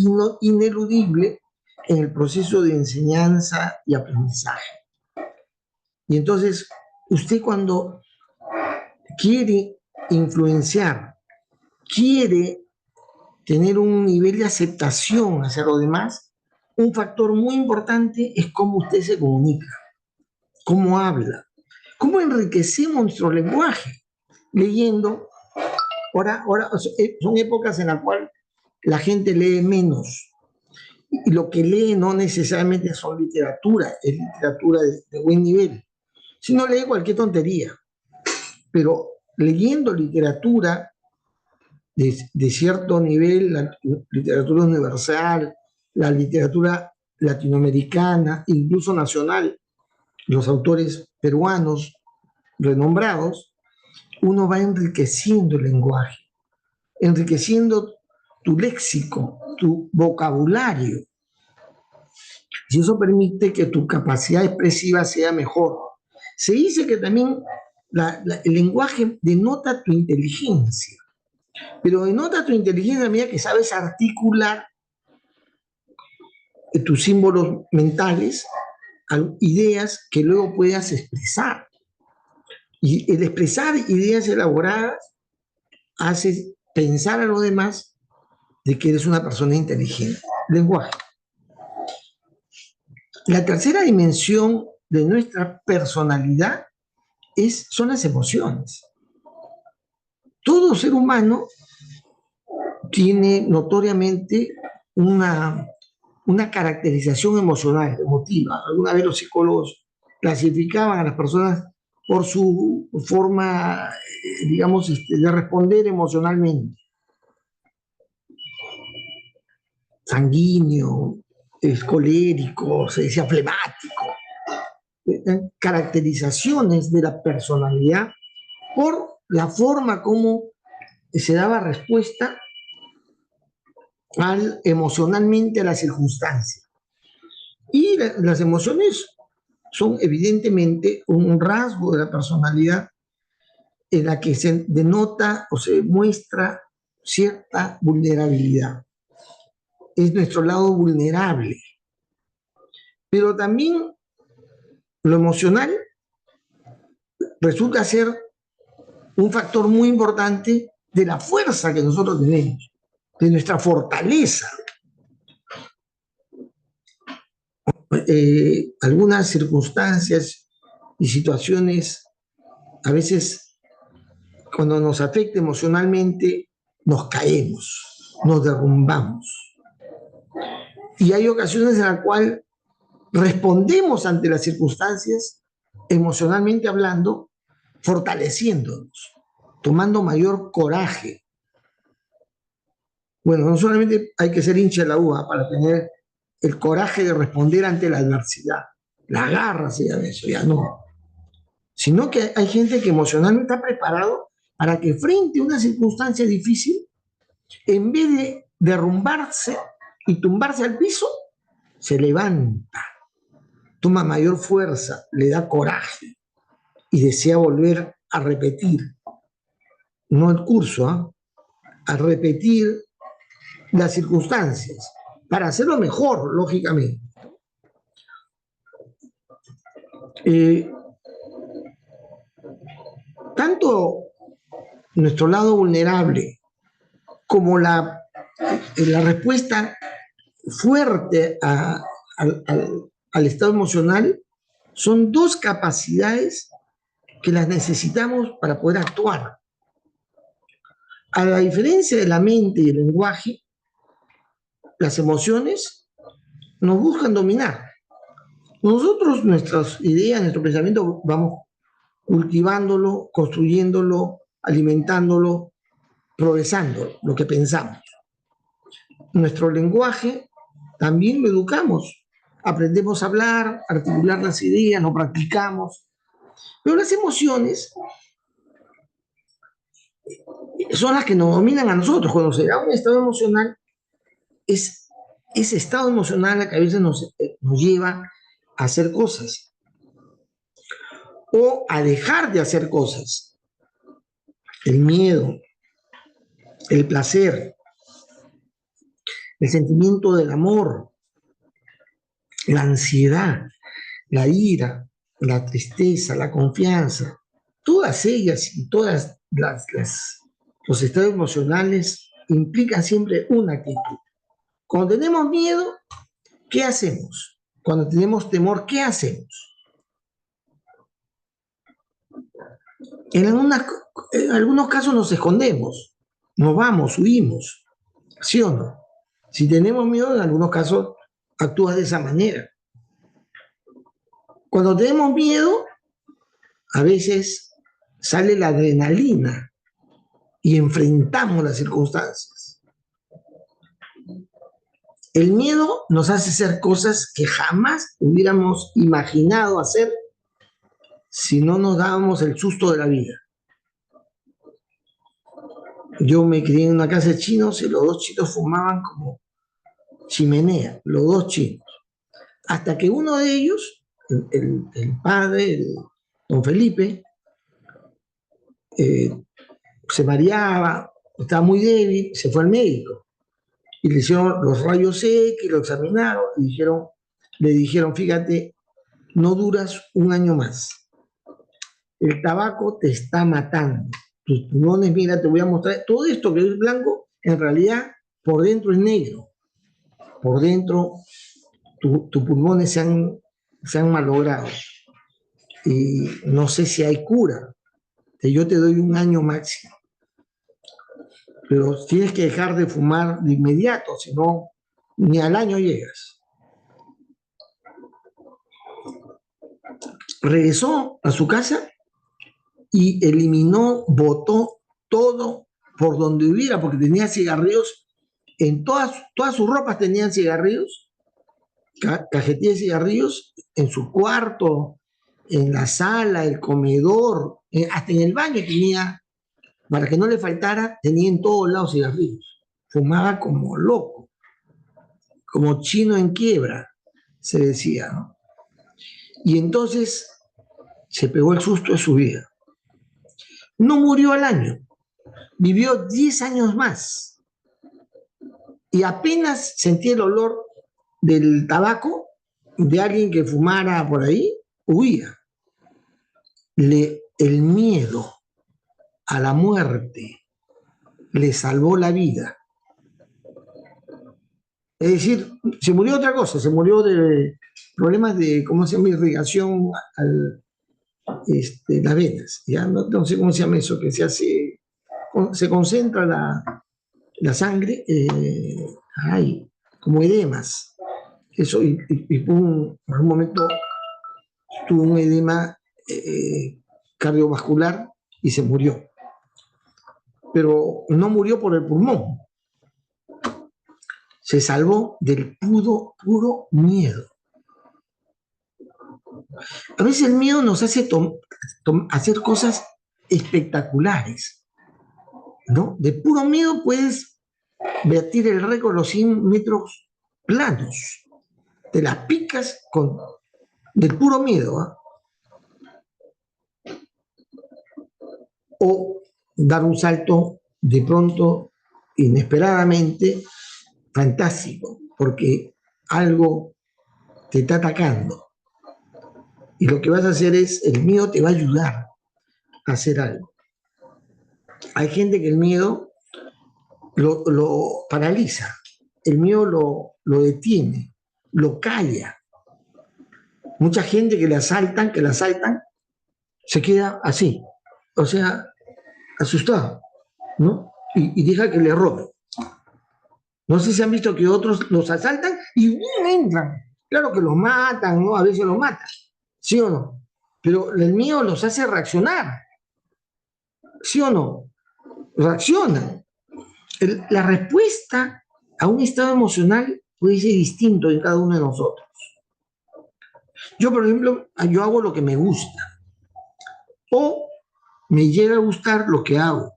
en el proceso de enseñanza y aprendizaje. Y entonces, usted cuando quiere influenciar, quiere tener un nivel de aceptación hacia los demás, un factor muy importante es cómo usted se comunica, cómo habla, cómo enriquecemos nuestro lenguaje, leyendo. Ahora son épocas en las cuales la gente lee menos. Y lo que lee no necesariamente son literatura, es literatura de buen nivel. Si no lee cualquier tontería, pero leyendo literatura de cierto nivel, la literatura universal, la literatura latinoamericana, incluso nacional, los autores peruanos renombrados, uno va enriqueciendo el lenguaje, enriqueciendo tu léxico, tu vocabulario. Y eso permite que tu capacidad expresiva sea mejor. Se dice que también el lenguaje denota tu inteligencia, pero denota tu inteligencia a medida que sabes articular tus símbolos mentales a ideas que luego puedas expresar. Y el expresar ideas elaboradas hace pensar a los demás de que eres una persona inteligente. Lenguaje. La tercera dimensión de nuestra personalidad son las emociones. Todo ser humano tiene notoriamente una caracterización emocional, emotiva. Alguna vez los psicólogos clasificaban a las personas por su forma, digamos, de responder emocionalmente. Sanguíneo, colérico, se decía flemático. Caracterizaciones de la personalidad por la forma como se daba respuesta emocionalmente a la circunstancia. Y las emociones son evidentemente un rasgo de la personalidad en la que se denota o se muestra cierta vulnerabilidad. Es nuestro lado vulnerable. Pero también lo emocional resulta ser un factor muy importante de la fuerza que nosotros tenemos, de nuestra fortaleza. Algunas circunstancias y situaciones, a veces, cuando nos afecta emocionalmente, nos caemos, nos derrumbamos. Y hay ocasiones en las cuales respondemos ante las circunstancias, emocionalmente hablando, fortaleciéndonos, tomando mayor coraje. Bueno, no solamente hay que ser hincha de la UA para tener el coraje de responder ante la adversidad, la garra se llama eso, ya no. Sino que hay gente que emocionalmente está preparado para que frente a una circunstancia difícil, en vez de derrumbarse y tumbarse al piso, se levanta, toma mayor fuerza, le da coraje y desea volver a repetir, no el curso, a repetir las circunstancias, para hacerlo mejor, lógicamente. Tanto nuestro lado vulnerable como la respuesta fuerte al estado emocional son dos capacidades que las necesitamos para poder actuar. A la diferencia de la mente y el lenguaje, las emociones nos buscan dominar. Nosotros, nuestras ideas, nuestro pensamiento, vamos cultivándolo, construyéndolo, alimentándolo, progresando lo que pensamos. Nuestro lenguaje también lo educamos. Aprendemos a hablar, a articular las ideas, lo practicamos. Pero las emociones son las que nos dominan a nosotros. Cuando se da un estado emocional, es ese estado emocional que a veces nos lleva a hacer cosas o a dejar de hacer cosas. El miedo, el placer, el sentimiento del amor, la ansiedad, la ira, la tristeza, la confianza, todas ellas y todas los estados emocionales implican siempre una actitud. Cuando tenemos miedo, ¿qué hacemos? Cuando tenemos temor, ¿qué hacemos? En algunos casos nos escondemos, nos vamos, huimos, ¿sí o no? Si tenemos miedo, en algunos casos actúas de esa manera. Cuando tenemos miedo, a veces sale la adrenalina y enfrentamos las circunstancias. El miedo nos hace hacer cosas que jamás hubiéramos imaginado hacer si no nos dábamos el susto de la vida. Yo me crié en una casa de chinos y los dos chinos fumaban como chimenea, los dos chinos. Hasta que uno de ellos, el padre, don Felipe, se mareaba, estaba muy débil, se fue al médico. Y le hicieron los rayos X, lo examinaron y le dijeron, fíjate, no duras un año más. El tabaco te está matando. Tus pulmones, mira, te voy a mostrar. Todo esto que es blanco, en realidad, por dentro es negro. Por dentro, tus pulmones se han malogrado. Y no sé si hay cura. Yo te doy un año máximo. Pero tienes que dejar de fumar de inmediato, si no, ni al año llegas. Regresó a su casa y eliminó, botó todo por donde hubiera, porque tenía cigarrillos, en todas sus ropas tenían cigarrillos, cajetilla de cigarrillos, en su cuarto, en la sala, el comedor, hasta en el baño tenía, para que no le faltara, tenía en todos lados cigarrillos. Fumaba como loco, como chino en quiebra, se decía, ¿no? Y entonces se pegó el susto de su vida. No murió al año, vivió 10 años más. Y apenas sentía el olor del tabaco de alguien que fumara por ahí, huía. El miedo a la muerte le salvó la vida. Es decir, se murió de otra cosa, se murió de problemas de, ¿cómo se llama?, irrigación las venas. Ya no sé cómo se llama eso, que se concentra la sangre, como edemas. Eso, y en un momento tuvo un edema cardiovascular y se murió. Pero no murió por el pulmón. Se salvó del puro miedo. A veces el miedo nos hace hacer cosas espectaculares, ¿no? De puro miedo puedes batir el récord de los 100 metros planos. Te las picas del puro miedo, ¿eh? O dar un salto de pronto, inesperadamente, fantástico, porque algo te está atacando. Y lo que vas a hacer el miedo te va a ayudar a hacer algo. Hay gente que el miedo lo paraliza, el miedo lo detiene, lo calla. Mucha gente que la asaltan, se queda así, o sea, asustado, ¿no? Y deja que le roben. No sé si han visto que otros los asaltan y ¡bum! Entran. Claro que los matan, ¿no? A veces los matan, ¿sí o no? Pero el mío los hace reaccionar, ¿sí o no? Reaccionan. La respuesta a un estado emocional puede ser distinto en cada uno de nosotros. Yo, por ejemplo, yo hago lo que me gusta o me llega a gustar lo que hago.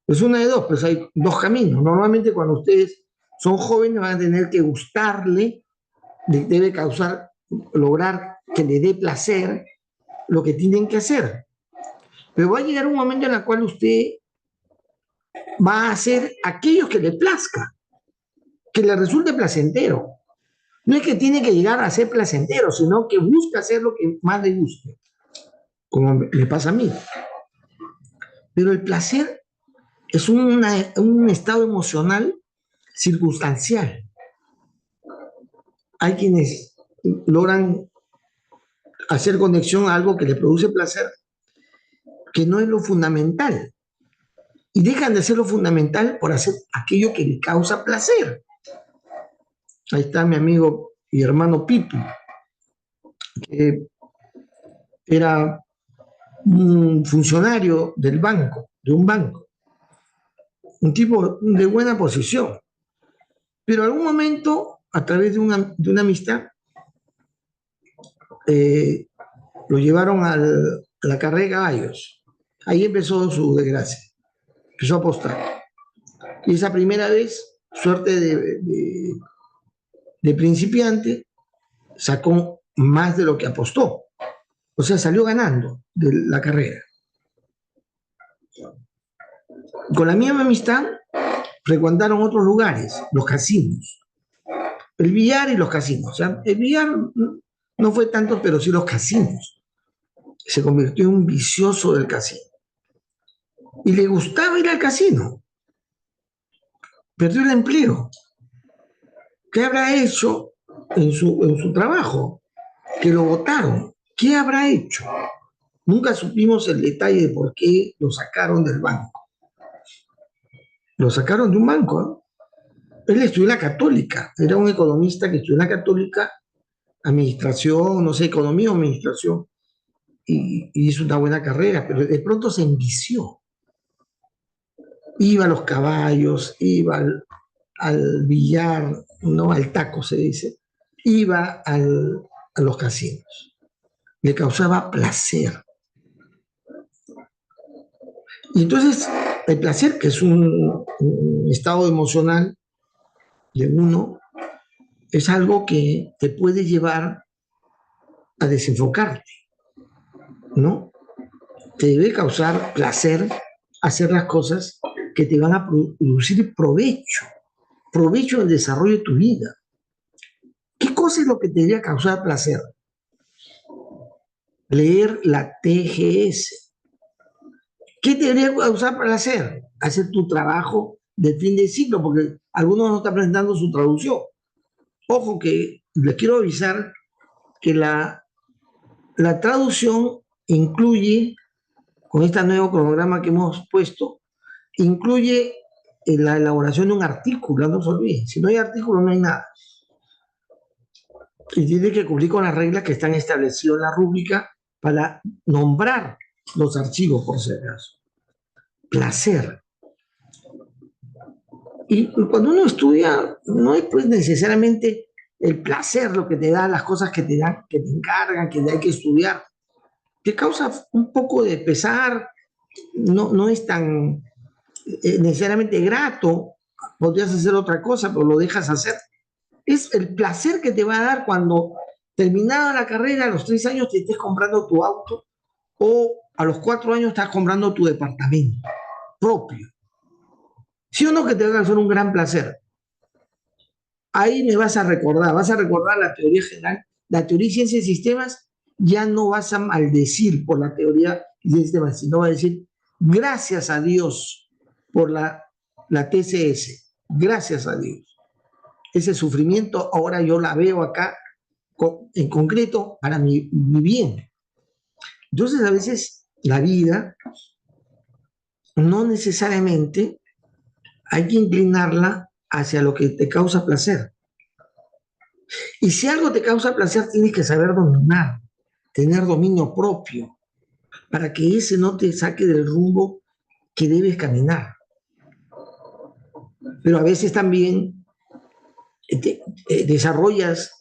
Es una de dos, pues hay dos caminos. Normalmente cuando ustedes son jóvenes van a tener que gustarle, debe causar, lograr que le dé placer lo que tienen que hacer. Pero va a llegar un momento en el cual usted va a hacer aquello que le plazca, que le resulte placentero. No es que tiene que llegar a ser placentero, sino que busca hacer lo que más le guste, como me pasa a mí. Pero el placer es un estado emocional circunstancial. Hay quienes logran hacer conexión a algo que le produce placer, que no es lo fundamental, y dejan de hacer lo fundamental por hacer aquello que le causa placer. Ahí está mi amigo y hermano Pipi, que era un funcionario del banco, de un banco, un tipo de buena posición, pero en algún momento, a través de una amistad, lo llevaron a la carrera de caballos. Ahí empezó su desgracia, empezó a apostar. Y esa primera vez, suerte de principiante, sacó más de lo que apostó. O sea, salió ganando de la carrera. Con la misma amistad, frecuentaron otros lugares, los casinos. El billar y los casinos. O sea, el billar no fue tanto, pero sí los casinos. Se convirtió en un vicioso del casino. Y le gustaba ir al casino. Perdió el empleo. ¿Qué habrá hecho en su trabajo? Que lo votaron. ¿Qué habrá hecho? Nunca supimos el detalle de por qué lo sacaron del banco. Lo sacaron de un banco, ¿no? Él estudió en la Católica. Era un economista que estudió en la Católica, administración, no sé, economía o administración. Y hizo una buena carrera, pero de pronto se envició. Iba a los caballos, iba al billar, no al taco se dice, iba a los casinos. Le causaba placer. Y entonces el placer, que es un estado emocional de uno, es algo que te puede llevar a desenfocarte, ¿no? Te debe causar placer hacer las cosas que te van a producir provecho en el desarrollo de tu vida. ¿Qué cosa es lo que te debería causar placer? Leer la TGS. ¿Qué te debería causar placer? Hacer tu trabajo de fin de ciclo, porque algunos no están presentando su traducción. Ojo que les quiero avisar que la traducción incluye, con este nuevo cronograma que hemos puesto, incluye la elaboración de un artículo, no se olviden. Si no hay artículo, no hay nada. Y tiene que cumplir con las reglas que están establecidas en la rúbrica para nombrar los archivos, por si acaso. Placer. Y cuando uno estudia, no es pues necesariamente el placer lo que te da, las cosas que te dan, que te encargan, que hay que estudiar. Te causa un poco de pesar, no es tan necesariamente grato, podrías hacer otra cosa, pero lo dejas hacer. Es el placer que te va a dar cuando, terminada la carrera, a los 3 años te estés comprando tu auto o a los 4 años estás comprando tu departamento propio. ¿Sí o no que te va a hacer un gran placer? Ahí me vas a recordar la teoría general, la teoría de ciencia de sistemas, ya no vas a maldecir por la teoría de sistemas, sino vas a decir, gracias a Dios por la TCS, gracias a Dios. Ese sufrimiento ahora yo la veo acá en concreto para mi bien. Entonces a veces la vida no necesariamente hay que inclinarla hacia lo que te causa placer. Y si algo te causa placer, tienes que saber dominar, tener dominio propio, para que ese no te saque del rumbo que debes caminar. Pero a veces también desarrollas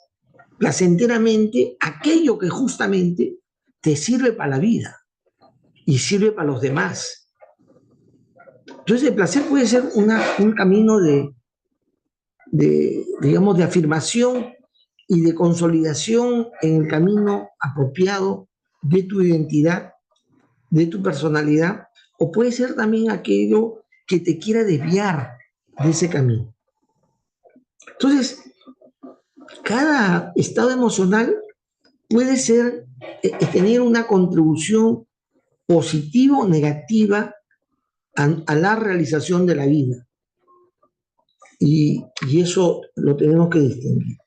placenteramente aquello que justamente te sirve para la vida y sirve para los demás. Entonces el placer puede ser un camino digamos, de afirmación y de consolidación en el camino apropiado de tu identidad, de tu personalidad, o puede ser también aquello que te quiera desviar de ese camino. Entonces, cada estado emocional puede ser, tener una contribución positiva o negativa a la realización de la vida. Y eso lo tenemos que distinguir.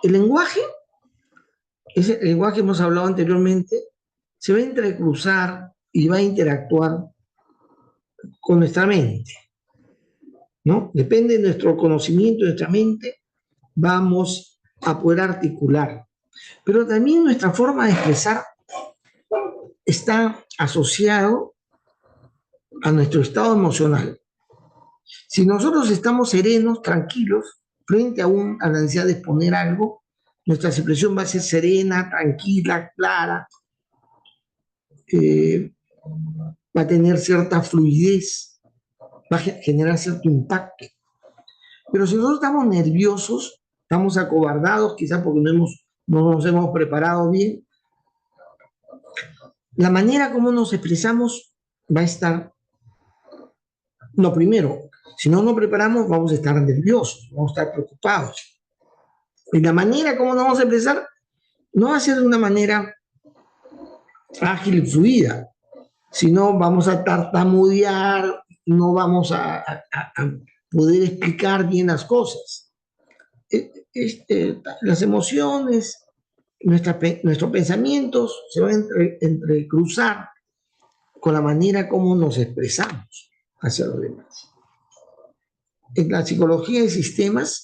El lenguaje, ese lenguaje que hemos hablado anteriormente, se va a entrecruzar y va a interactuar con nuestra mente, ¿no? Depende de nuestro conocimiento, de nuestra mente, vamos a poder articular. Pero también nuestra forma de expresar está asociado a nuestro estado emocional. Si nosotros estamos serenos, tranquilos, frente a la necesidad de exponer algo, nuestra expresión va a ser serena, tranquila, clara, va a tener cierta fluidez, va a generar cierto impacto. Pero si nosotros estamos nerviosos, estamos acobardados, quizás porque no nos hemos preparado bien, la manera como nos expresamos va a estar, no, primero, si no nos preparamos, vamos a estar nerviosos, vamos a estar preocupados. Y la manera como nos vamos a expresar no va a ser de una manera ágil y fluida, sino vamos a tartamudear, no vamos a poder explicar bien las cosas. Las emociones, nuestros pensamientos se van a entrecruzar con la manera como nos expresamos hacia los demás. En la psicología de sistemas,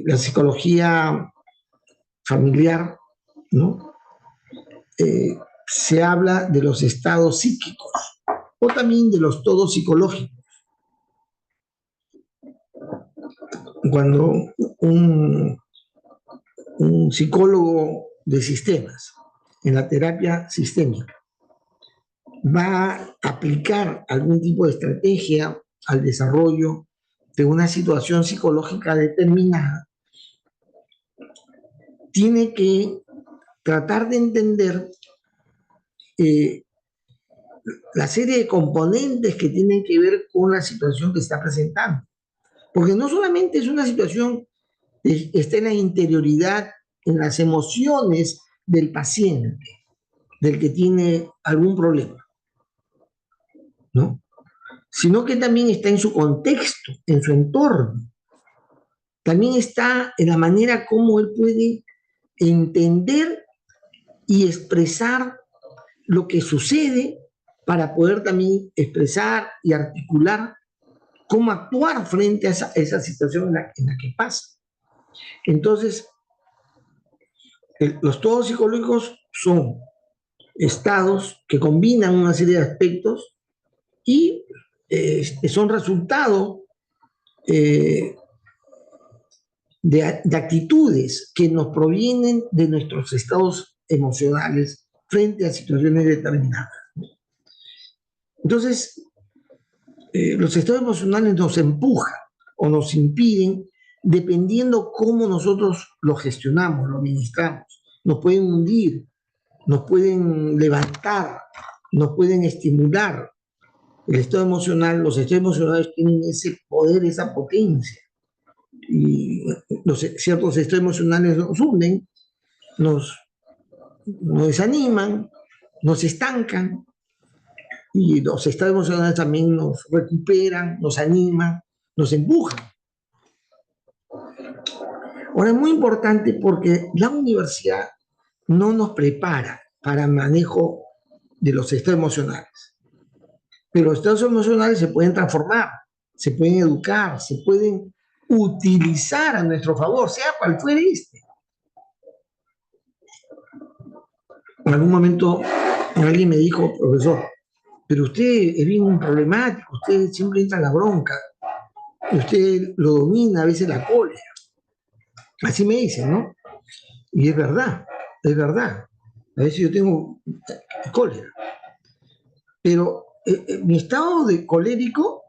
la psicología familiar, ¿no? Se habla de los estados psíquicos o también de los todos psicológicos. Cuando un psicólogo de sistemas en la terapia sistémica va a aplicar algún tipo de estrategia al desarrollo de una situación psicológica determinada, tiene que tratar de entender la serie de componentes que tienen que ver con la situación que está presentando. Porque no solamente es una situación que está en la interioridad, en las emociones del paciente, del que tiene algún problema, ¿no? Sino que también está en su contexto, en su entorno. También está en la manera como él puede entender y expresar lo que sucede para poder también expresar y articular cómo actuar frente a esa situación en la que pasa. Entonces, los todos psicológicos son estados que combinan una serie de aspectos y son resultado de actitudes que nos provienen de nuestros estados emocionales frente a situaciones determinadas. Entonces, los estados emocionales nos empujan o nos impiden dependiendo cómo nosotros lo gestionamos, lo administramos. Nos pueden hundir, nos pueden levantar, nos pueden estimular. El estado emocional, los estados emocionales tienen ese poder, esa potencia. Y ciertos estados emocionales nos hunden, nos desaniman, nos estancan, y los estados emocionales también nos recuperan, nos animan, nos empujan. Ahora es muy importante porque la universidad no nos prepara para el manejo de los estados emocionales. Pero los estados emocionales se pueden transformar, se pueden educar, se pueden utilizar a nuestro favor, sea cual fuere este. En algún momento alguien me dijo, profesor, pero usted es bien problemático, usted siempre entra en la bronca, usted lo domina a veces la cólera. Así me dicen, ¿no? Y es verdad, es verdad. A veces yo tengo cólera. Pero mi estado de colérico,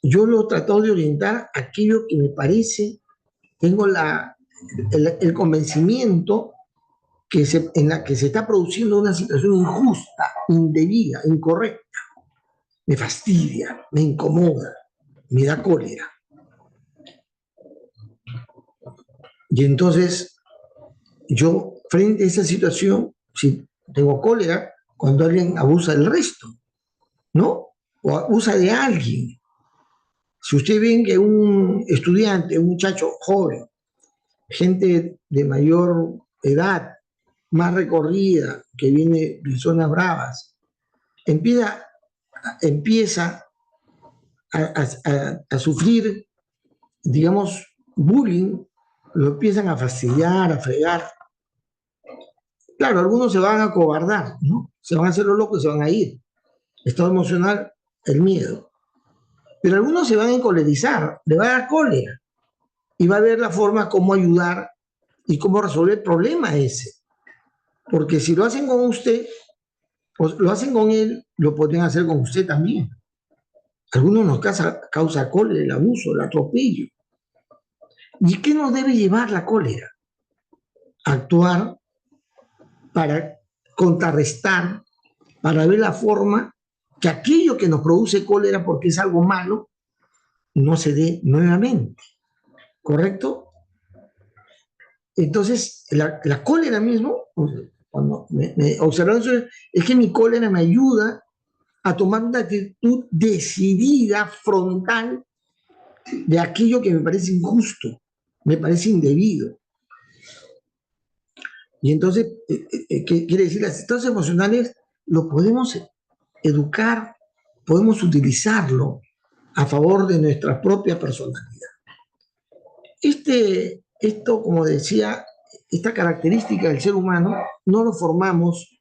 yo lo he tratado de orientar a aquello que me parece, tengo el convencimiento en la que se está produciendo una situación injusta, indebida, incorrecta. Me fastidia, me incomoda, me da cólera. Y entonces, yo, frente a esa situación, si tengo cólera, cuando alguien abusa del resto, ¿no? O abusa de alguien. Si ustedes ven que un estudiante, un muchacho joven, gente de mayor edad, más recorrida, que viene de zonas bravas, empieza a sufrir, digamos, bullying, lo empiezan a fastidiar, a fregar. Claro, algunos se van a acobardar, ¿no? Se van a hacer los locos y se van a ir. Estado emocional, el miedo. Pero algunos se van a encolerizar, le va a dar cólera y va a ver la forma cómo ayudar y cómo resolver el problema ese. Porque si lo hacen con usted, o lo hacen con él, lo podrían hacer con usted también. Algunos nos causa cólera, el abuso, el atropello. ¿Y qué nos debe llevar la cólera? Actuar para contrarrestar, para ver la forma que aquello que nos produce cólera porque es algo malo, no se dé nuevamente. ¿Correcto? Entonces, la cólera mismo, cuando me observaron eso, es que mi cólera me ayuda a tomar una actitud decidida, frontal, de aquello que me parece injusto, me parece indebido. Y entonces, ¿qué quiere decir? Los estados emocionales lo podemos educar, podemos utilizarlo a favor de nuestra propia personalidad. Esto, como decía, esta característica del ser humano no lo formamos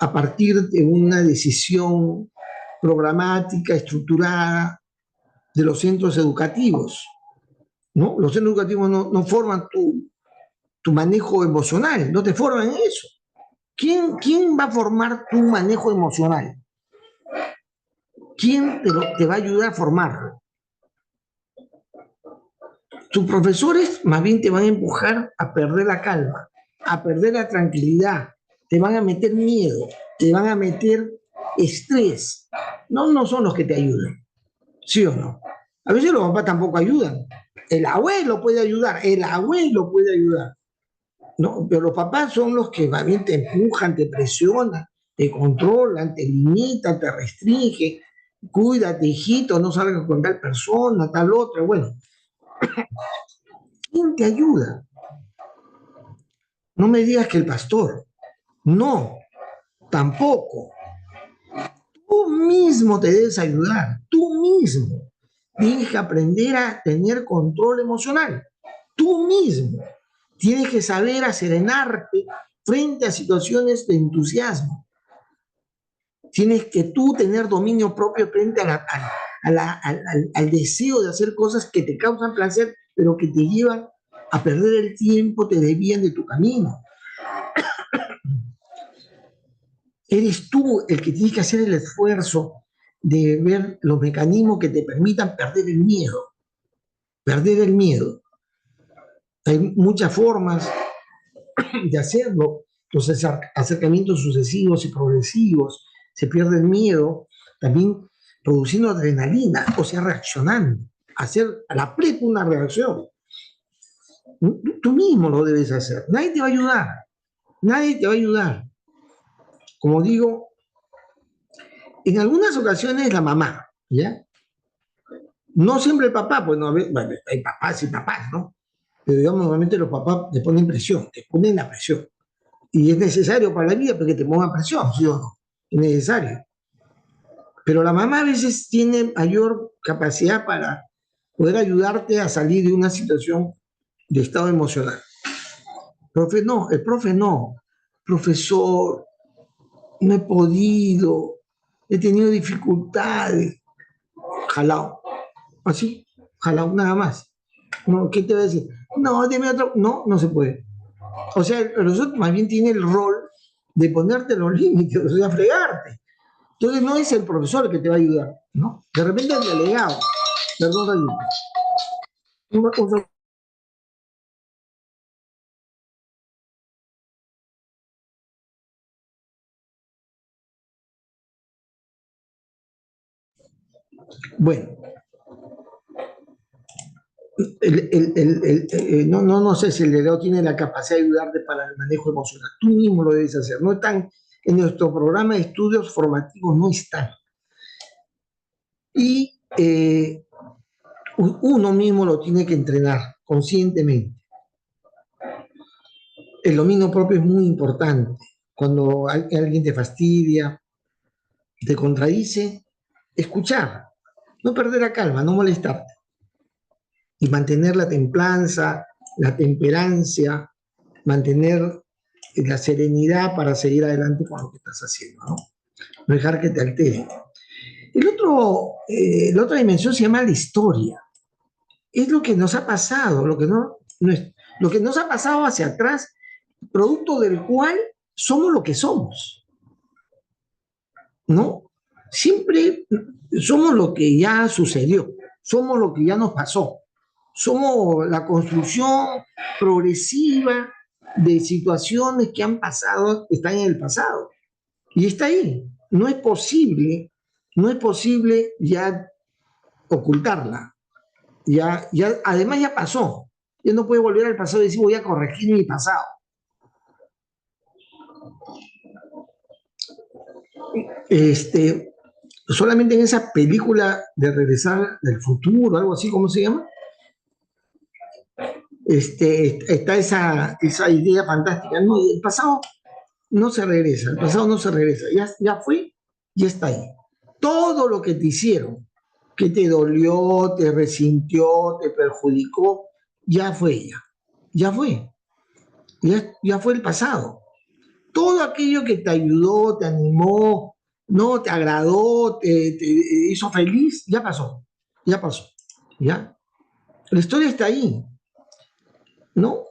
a partir de una decisión programática, estructurada de los centros educativos, ¿no? Los centros educativos no forman tu manejo emocional, no te forman en eso. ¿Quién va a formar tu manejo emocional? ¿Quién te va a ayudar a formarlo? Tus profesores más bien te van a empujar a perder la calma, a perder la tranquilidad, te van a meter miedo, te van a meter estrés. No son los que te ayudan, ¿sí o no? A veces los papás tampoco ayudan. El abuelo puede ayudar, ¿no? Pero los papás son los que más bien te empujan, te presionan, te controlan, te limitan, te restringen. Cuídate, hijito, no salgas con tal persona, tal otra. Bueno, ¿quién te ayuda? No me digas que el pastor. No, tampoco. Tú mismo te debes ayudar, tú mismo. Tienes que aprender a tener control emocional. Tú mismo. Tienes que saber a serenarte frente a situaciones de entusiasmo. Tienes que tú tener dominio propio frente al deseo de hacer cosas que te causan placer, pero que te llevan a perder el tiempo, te desvían de tu camino. Eres tú el que tienes que hacer el esfuerzo de ver los mecanismos que te permitan perder el miedo. Perder el miedo. Hay muchas formas de hacerlo. Los acercamientos sucesivos y progresivos. Se pierde el miedo también produciendo adrenalina, o sea, reaccionando. Hacer a la prepa una reacción. Tú mismo lo debes hacer. Nadie te va a ayudar. Nadie te va a ayudar. Como digo, en algunas ocasiones la mamá, ¿ya? No siempre el papá, pues no, bueno, hay papás y papás, ¿no? Pero digamos, normalmente los papás te ponen presión, te ponen la presión. Y es necesario para la vida porque te pongan presión, ¿sí o no? Es necesario. Pero la mamá a veces tiene mayor capacidad para poder ayudarte a salir de una situación de estado emocional. El profe no. Profesor, no he podido, he tenido dificultades. Jalao. Así, jalao, nada más. No, ¿qué te va a decir? No, dime otro. No, no se puede. O sea, el profesor más bien tiene el rol de ponerte los límites, o sea, fregarte. Entonces no es el profesor el que te va a ayudar, ¿no? De repente el delegado. Perdón, Rayito. Una cosa. Bueno, no sé si el delegado tiene la capacidad de ayudarte para el manejo emocional. Tú mismo lo debes hacer. No están en nuestro programa de estudios formativos, no están. Y uno mismo lo tiene que entrenar conscientemente. El dominio propio es muy importante. Cuando alguien te fastidia, te contradice, escuchar, no perder la calma, no molestarte. Y mantener la templanza, la temperancia, mantener la serenidad para seguir adelante con lo que estás haciendo, ¿no? No dejar que te altere. La otra dimensión se llama la historia. Es lo que nos ha pasado, lo que nos ha pasado hacia atrás, producto del cual somos lo que somos, ¿no? Siempre somos lo que ya sucedió, somos lo que ya nos pasó, somos la construcción progresiva de situaciones que han pasado, están en el pasado, y está ahí. No es posible ya ocultarla. Además ya pasó. Ya no puede volver al pasado y decir voy a corregir mi pasado. Solamente en esa película de Regresar del Futuro, algo así, ¿cómo se llama? Está esa idea fantástica. No, el pasado no se regresa, ya fue, ya está ahí. Todo lo que te hicieron, que te dolió, te resintió, te perjudicó, ya fue, ya fue el pasado. Todo aquello que te ayudó, te animó, no te agradó, te hizo feliz, ya pasó, ¿ya? La historia está ahí, ¿no?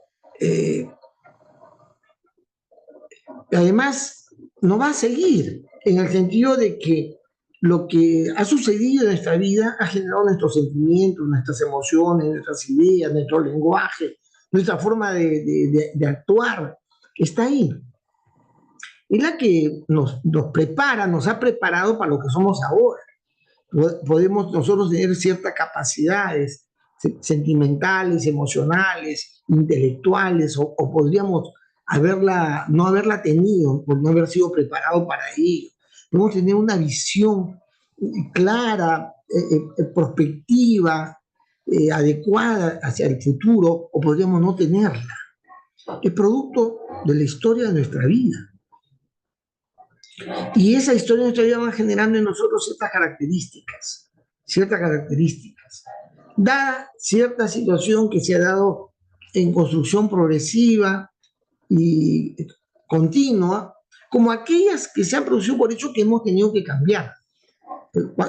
Además, no va a seguir, en el sentido de que lo que ha sucedido en nuestra vida ha generado nuestros sentimientos, nuestras emociones, nuestras ideas, nuestro lenguaje, nuestra forma de actuar, está ahí. Es la que nos prepara, nos ha preparado para lo que somos ahora. Podemos nosotros tener ciertas capacidades sentimentales, emocionales, intelectuales, o podríamos no haberla tenido por no haber sido preparado para ello. Podemos tener una visión clara, prospectiva, adecuada hacia el futuro, o podríamos no tenerla. Es producto de la historia de nuestra vida. Y esa historia de nuestra vida va generando en nosotros ciertas características. Dada cierta situación que se ha dado en construcción progresiva y continua, como aquellas que se han producido por hecho que hemos tenido que cambiar.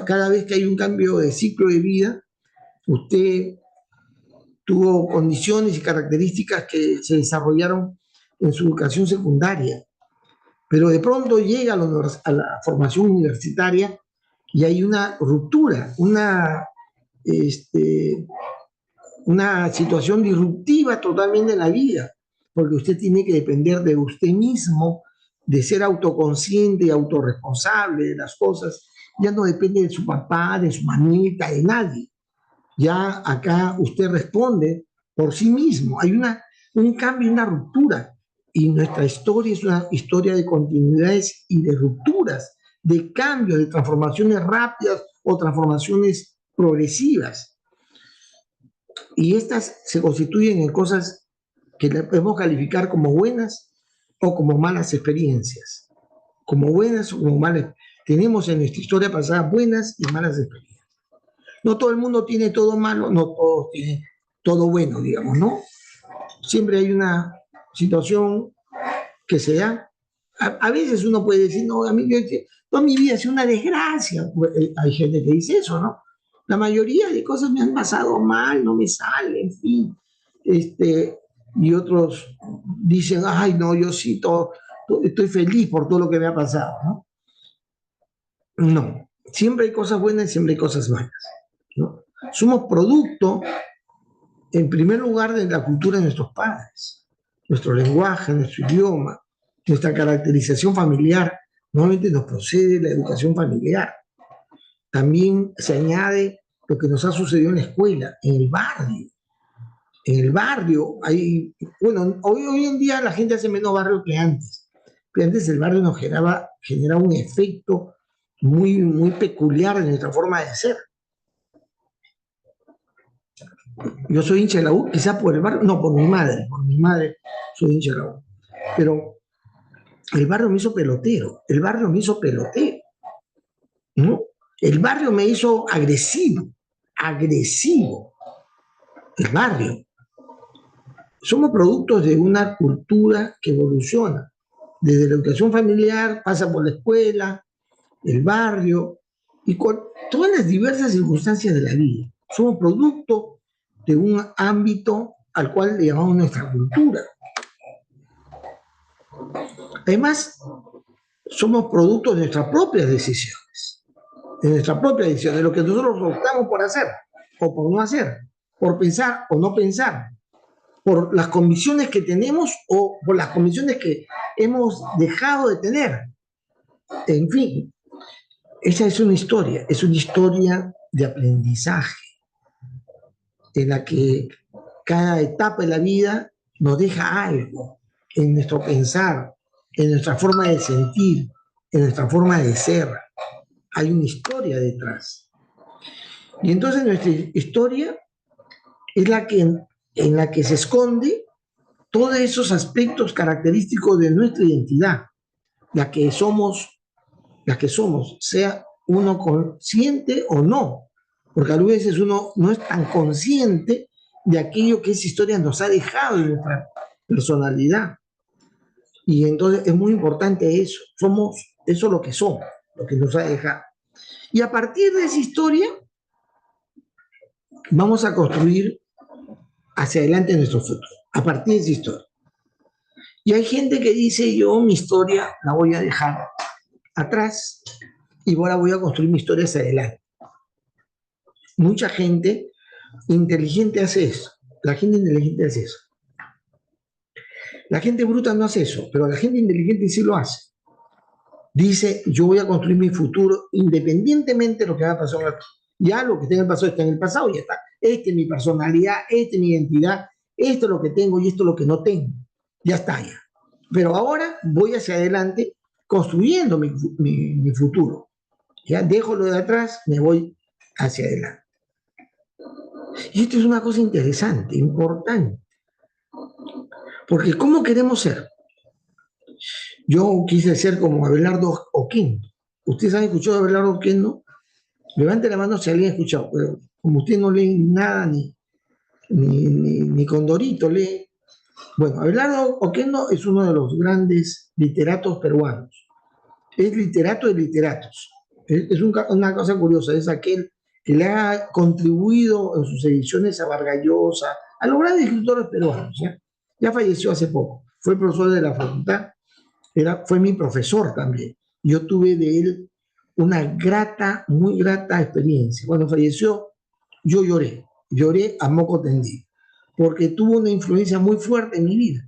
Cada vez que hay un cambio de ciclo de vida, usted tuvo condiciones y características que se desarrollaron en su educación secundaria, pero de pronto llega a la formación universitaria y hay una ruptura, una situación disruptiva totalmente en la vida, porque usted tiene que depender de usted mismo, de ser autoconsciente y autorresponsable de las cosas. Ya no depende de su papá, de su mamita, de nadie. Ya acá usted responde por sí mismo. Hay un cambio, una ruptura. Y nuestra historia es una historia de continuidades y de rupturas, de cambios, de transformaciones rápidas o transformaciones progresivas. Y estas se constituyen en cosas que podemos calificar como buenas o como malas experiencias. Como buenas o como malas. tenemos en nuestra historia pasada buenas y malas experiencias. No todo el mundo tiene todo malo, no todos tienen todo bueno, digamos, ¿no? Siempre hay una situación que se da. A veces uno puede decir, no, a mí toda mi vida ha sido una desgracia. Hay gente que dice eso, ¿no? La mayoría de cosas me han pasado mal, no me salen, en fin. Y otros dicen, ay, no, yo sí, estoy feliz por todo lo que me ha pasado, ¿no? No, siempre hay cosas buenas y siempre hay cosas malas, ¿no? Somos producto, en primer lugar, de la cultura de nuestros padres, nuestro lenguaje, nuestro idioma, nuestra caracterización familiar. Normalmente nos procede la educación familiar. También se añade lo que nos ha sucedido en la escuela, en el barrio. En el barrio hay, bueno, hoy en día la gente hace menos barrio que antes. Pero antes el barrio nos generaba un efecto muy, muy peculiar en nuestra forma de ser. Yo soy hincha de la U, quizás por el barrio, no, por mi madre soy hincha de la U. Pero el barrio me hizo pelotero, ¿no? El barrio me hizo agresivo, el barrio. Somos productos de una cultura que evoluciona, desde la educación familiar, pasa por la escuela, el barrio, y con todas las diversas circunstancias de la vida. Somos producto de un ámbito al cual le llamamos nuestra cultura. Además, somos producto de nuestras propias decisiones, de lo que nosotros optamos por hacer o por no hacer, por pensar o no pensar, por las convicciones que tenemos o por las convicciones que hemos dejado de tener. En fin, esa es una historia de aprendizaje, en la que cada etapa de la vida nos deja algo en nuestro pensar, en nuestra forma de sentir, en nuestra forma de ser. Hay una historia detrás. Y entonces nuestra historia es en la que se esconde todos esos aspectos característicos de nuestra identidad, la que somos, sea uno consciente o no, porque a veces uno no es tan consciente de aquello que esa historia nos ha dejado en nuestra personalidad. Y entonces es muy importante eso, eso lo que somos, lo que nos ha dejado. Y a partir de esa historia, vamos a construir hacia adelante nuestro futuro, a partir de esa historia. Y hay gente que dice, yo mi historia la voy a dejar atrás y ahora voy a construir mi historia hacia adelante. Mucha gente inteligente hace eso. La gente inteligente hace eso. La gente bruta no hace eso, pero la gente inteligente sí lo hace. Dice, yo voy a construir mi futuro independientemente de lo que haya pasado en el pasado. Ya lo que está en el pasado está en el pasado, ya está. Esta es mi personalidad, esta es mi identidad, esto es lo que tengo y esto es lo que no tengo. Ya está ya. Pero ahora voy hacia adelante construyendo mi futuro. Ya dejo lo de atrás, me voy hacia adelante. Y esto es una cosa interesante, importante. Porque ¿cómo queremos ser? Yo quise ser como Abelardo Oquendo. ¿Ustedes han escuchado a Abelardo Oquendo? Levante la mano si alguien ha escuchado. Pero como usted no lee nada, ni Condorito lee. Bueno, Abelardo Oquendo es uno de los grandes literatos peruanos. Es literato de literatos. Es una cosa curiosa, es aquel que le ha contribuido en sus ediciones a Vargas Llosa, a los grandes escritores peruanos. Ya falleció hace poco. Fue profesor de la facultad. Fue mi profesor también. Yo tuve de él una muy grata experiencia. Cuando falleció, yo lloré a moco tendido, porque tuvo una influencia muy fuerte en mi vida,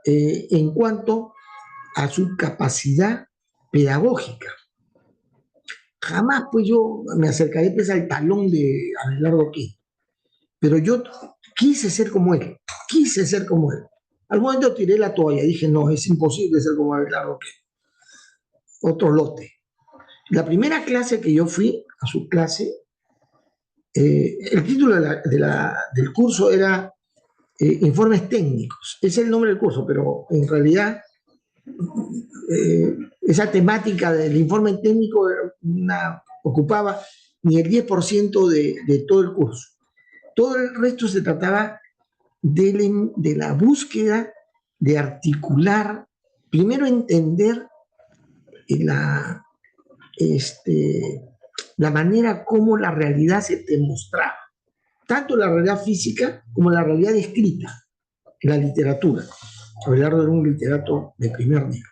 en cuanto a su capacidad pedagógica. Jamás pues yo me acercaré pues al talón de Abelardo Oquendo, pero yo quise ser como él. Al momento tiré la toalla, dije, no, es imposible ser como Abelardo Oquendo. Otro lote. La primera clase que yo fui, a su clase, el título del curso era Informes Técnicos. Ese es el nombre del curso, pero en realidad esa temática del informe técnico ocupaba ni el 10% de todo el curso. Todo el resto se trataba de la búsqueda de articular, primero entender la, la manera como la realidad se te mostraba, tanto la realidad física como la realidad escrita, la literatura. Abelardo era un literato de primer nivel.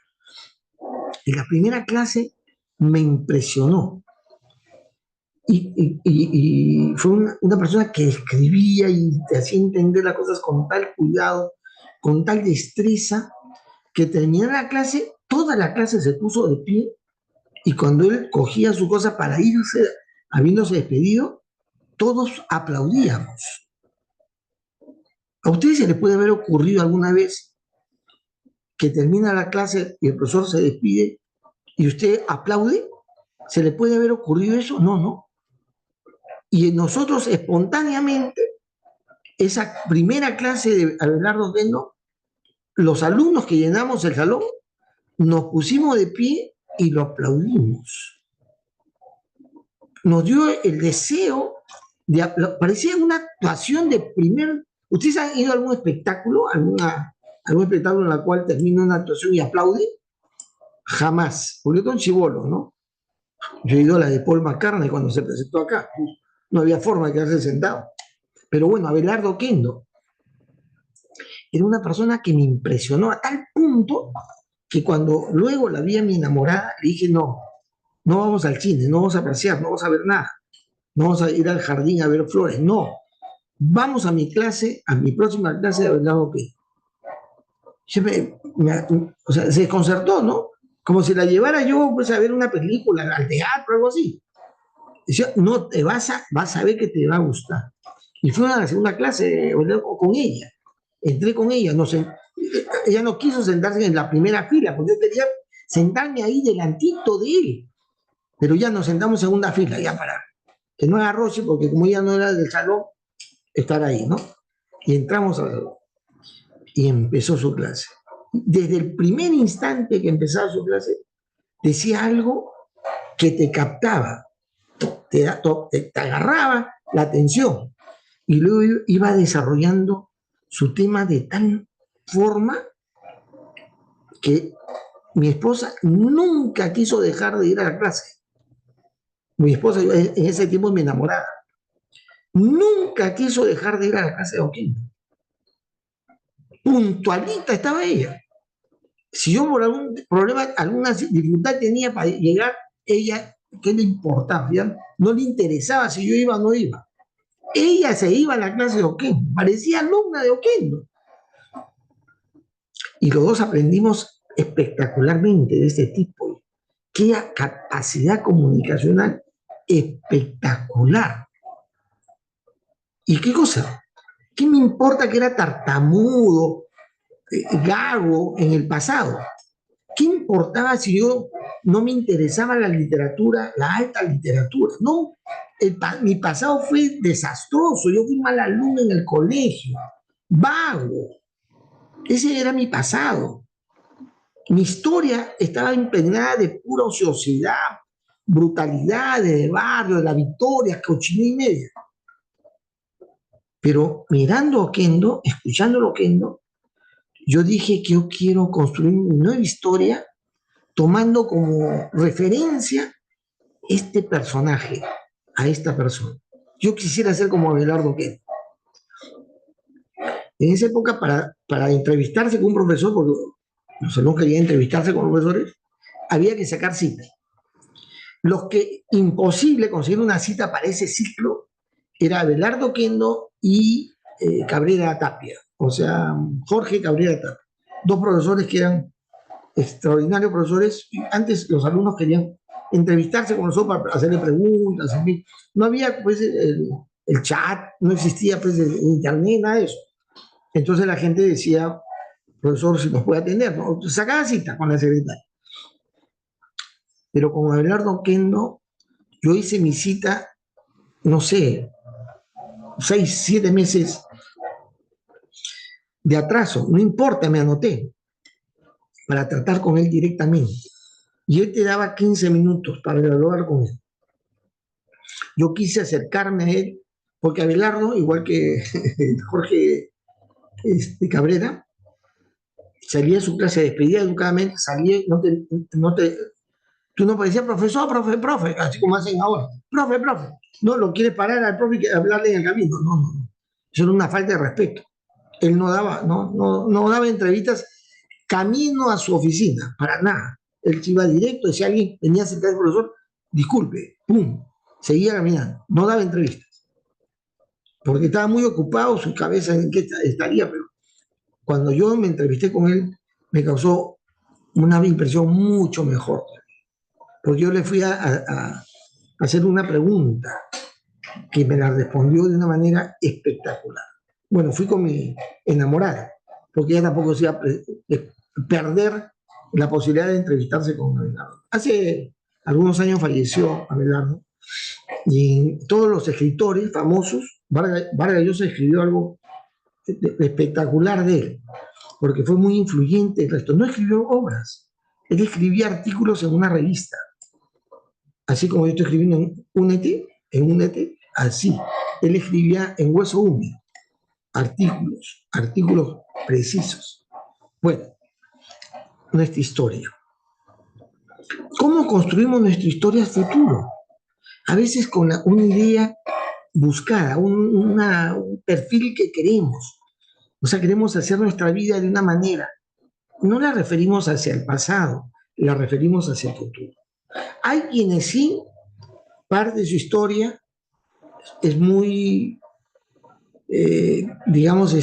En la primera clase me impresionó. Y fue una persona que escribía y te hacía entender las cosas con tal cuidado, con tal destreza, que terminó la clase, toda la clase se puso de pie, y cuando él cogía su cosa para irse, habiéndose despedido, todos aplaudíamos. ¿A ustedes se les puede haber ocurrido alguna vez que termina la clase y el profesor se despide y usted aplaude? ¿Se le puede haber ocurrido eso? No, no. Y nosotros espontáneamente, esa primera clase de Abelardo Oquendo, los alumnos que llenamos el salón, nos pusimos de pie y lo aplaudimos. Nos dio el deseo, parecía una actuación de primer... ¿Ustedes han ido a algún espectáculo, algún espectáculo en el cual termina una actuación y aplaude? Jamás, porque son chibolos, ¿no? Yo he ido a la de Paul McCartney cuando se presentó acá. No había forma de quedarse sentado. Pero bueno, Abelardo Oquendo era una persona que me impresionó a tal punto que cuando luego la vi a mi enamorada, le dije, no vamos al cine, no vamos a pasear, no vamos a ver nada, no vamos a ir al jardín a ver flores, no. Vamos a mi clase, a mi próxima clase de Abelardo Oquendo. O sea, se desconcertó, ¿no? Como si la llevara yo pues, a ver una película, al teatro, algo así. Decía, no, vas a ver que te va a gustar. Y fue a la segunda clase con ella. Entré con ella, ella no quiso sentarse en la primera fila, porque yo quería sentarme ahí delantito de él. Pero ya nos sentamos en segunda fila, ya para que no haga roche, porque como ella no era del salón, estar ahí, ¿no? Y entramos y empezó su clase. Desde el primer instante que empezaba su clase, decía algo que te captaba, te agarraba la atención, y luego iba desarrollando su tema de tal forma que mi esposa nunca quiso dejar de ir a la clase. Mi esposa en ese tiempo me enamoraba. Nunca quiso dejar de ir a la clase de Oquendo. Puntualita estaba ella. Si yo por algún problema, alguna dificultad tenía para llegar, ella, ¿qué le importaba? ¿Ya? No le interesaba si yo iba o no iba. Ella se iba a la clase de Oquendo, parecía alumna de Oquendo. Y los dos aprendimos espectacularmente de este tipo. Qué capacidad comunicacional espectacular. ¿Y qué cosa? ¿Qué me importa que era tartamudo, gago en el pasado? ¿Qué importaba si yo no me interesaba la literatura, la alta literatura? No, mi pasado fue desastroso. Yo fui mal alumno en el colegio, vago. Ese era mi pasado. Mi historia estaba impregnada de pura ociosidad, brutalidad, de barrio, de la Victoria, cochinilla y media. Pero mirando a Oquendo, escuchando a Oquendo, yo dije que yo quiero construir una nueva historia tomando como referencia este personaje, a esta persona. Yo quisiera ser como Abelardo Oquendo. En esa época, para entrevistarse con un profesor, porque los alumnos querían entrevistarse con los profesores, había que sacar cita. Los que imposible conseguir una cita para ese ciclo era Abelardo Oquendo y Cabrera Tapia, o sea, Jorge Cabrera Tapia. Dos profesores que eran extraordinarios profesores. Antes los alumnos querían entrevistarse con nosotros para hacerle preguntas, en fin. No había pues el chat, no existía pues el internet, nada de eso. Entonces la gente decía, profesor, si nos puede atender, ¿no? Sacaba cita con la secretaria. Pero con Abelardo Oquendo, yo hice mi cita, no sé, 6, 7 meses de atraso, no importa, me anoté, para tratar con él directamente. y él te daba 15 minutos para dialogar con él. Yo quise acercarme a él, porque Abelardo, igual que Jorge Cabrera, salía de su clase, despedía educadamente, salía, tú no podías decir, profesor, profe, así como hacen ahora, profe, no, lo quiere parar al profe y hablarle en el camino, no, eso era una falta de respeto. Él no daba entrevistas camino a su oficina, para nada. Él se iba directo, si alguien venía a sentar al profesor, disculpe, pum, seguía caminando, no daba entrevistas, porque estaba muy ocupado, su cabeza en qué estaría, pero cuando yo me entrevisté con él, me causó una impresión mucho mejor, porque yo le fui a hacer una pregunta que me la respondió de una manera espectacular. Bueno, fui con mi enamorada, porque ella tampoco se iba a perder la posibilidad de entrevistarse con Abelardo. Hace algunos años falleció Abelardo, y todos los escritores famosos, Vargas Llosa escribió algo espectacular de él, porque fue muy influyente el resto. No escribió obras, él escribía artículos en una revista, así como yo estoy escribiendo en Únete, así. Él escribía en Hueso Húmedo, artículos precisos. Bueno, nuestra historia. ¿Cómo construimos nuestra historia futuro? A veces con una idea buscada, un perfil que queremos. O sea, queremos hacer nuestra vida de una manera. No la referimos hacia el pasado, la referimos hacia el futuro. Hay quienes sí, parte de su historia es muy, digamos,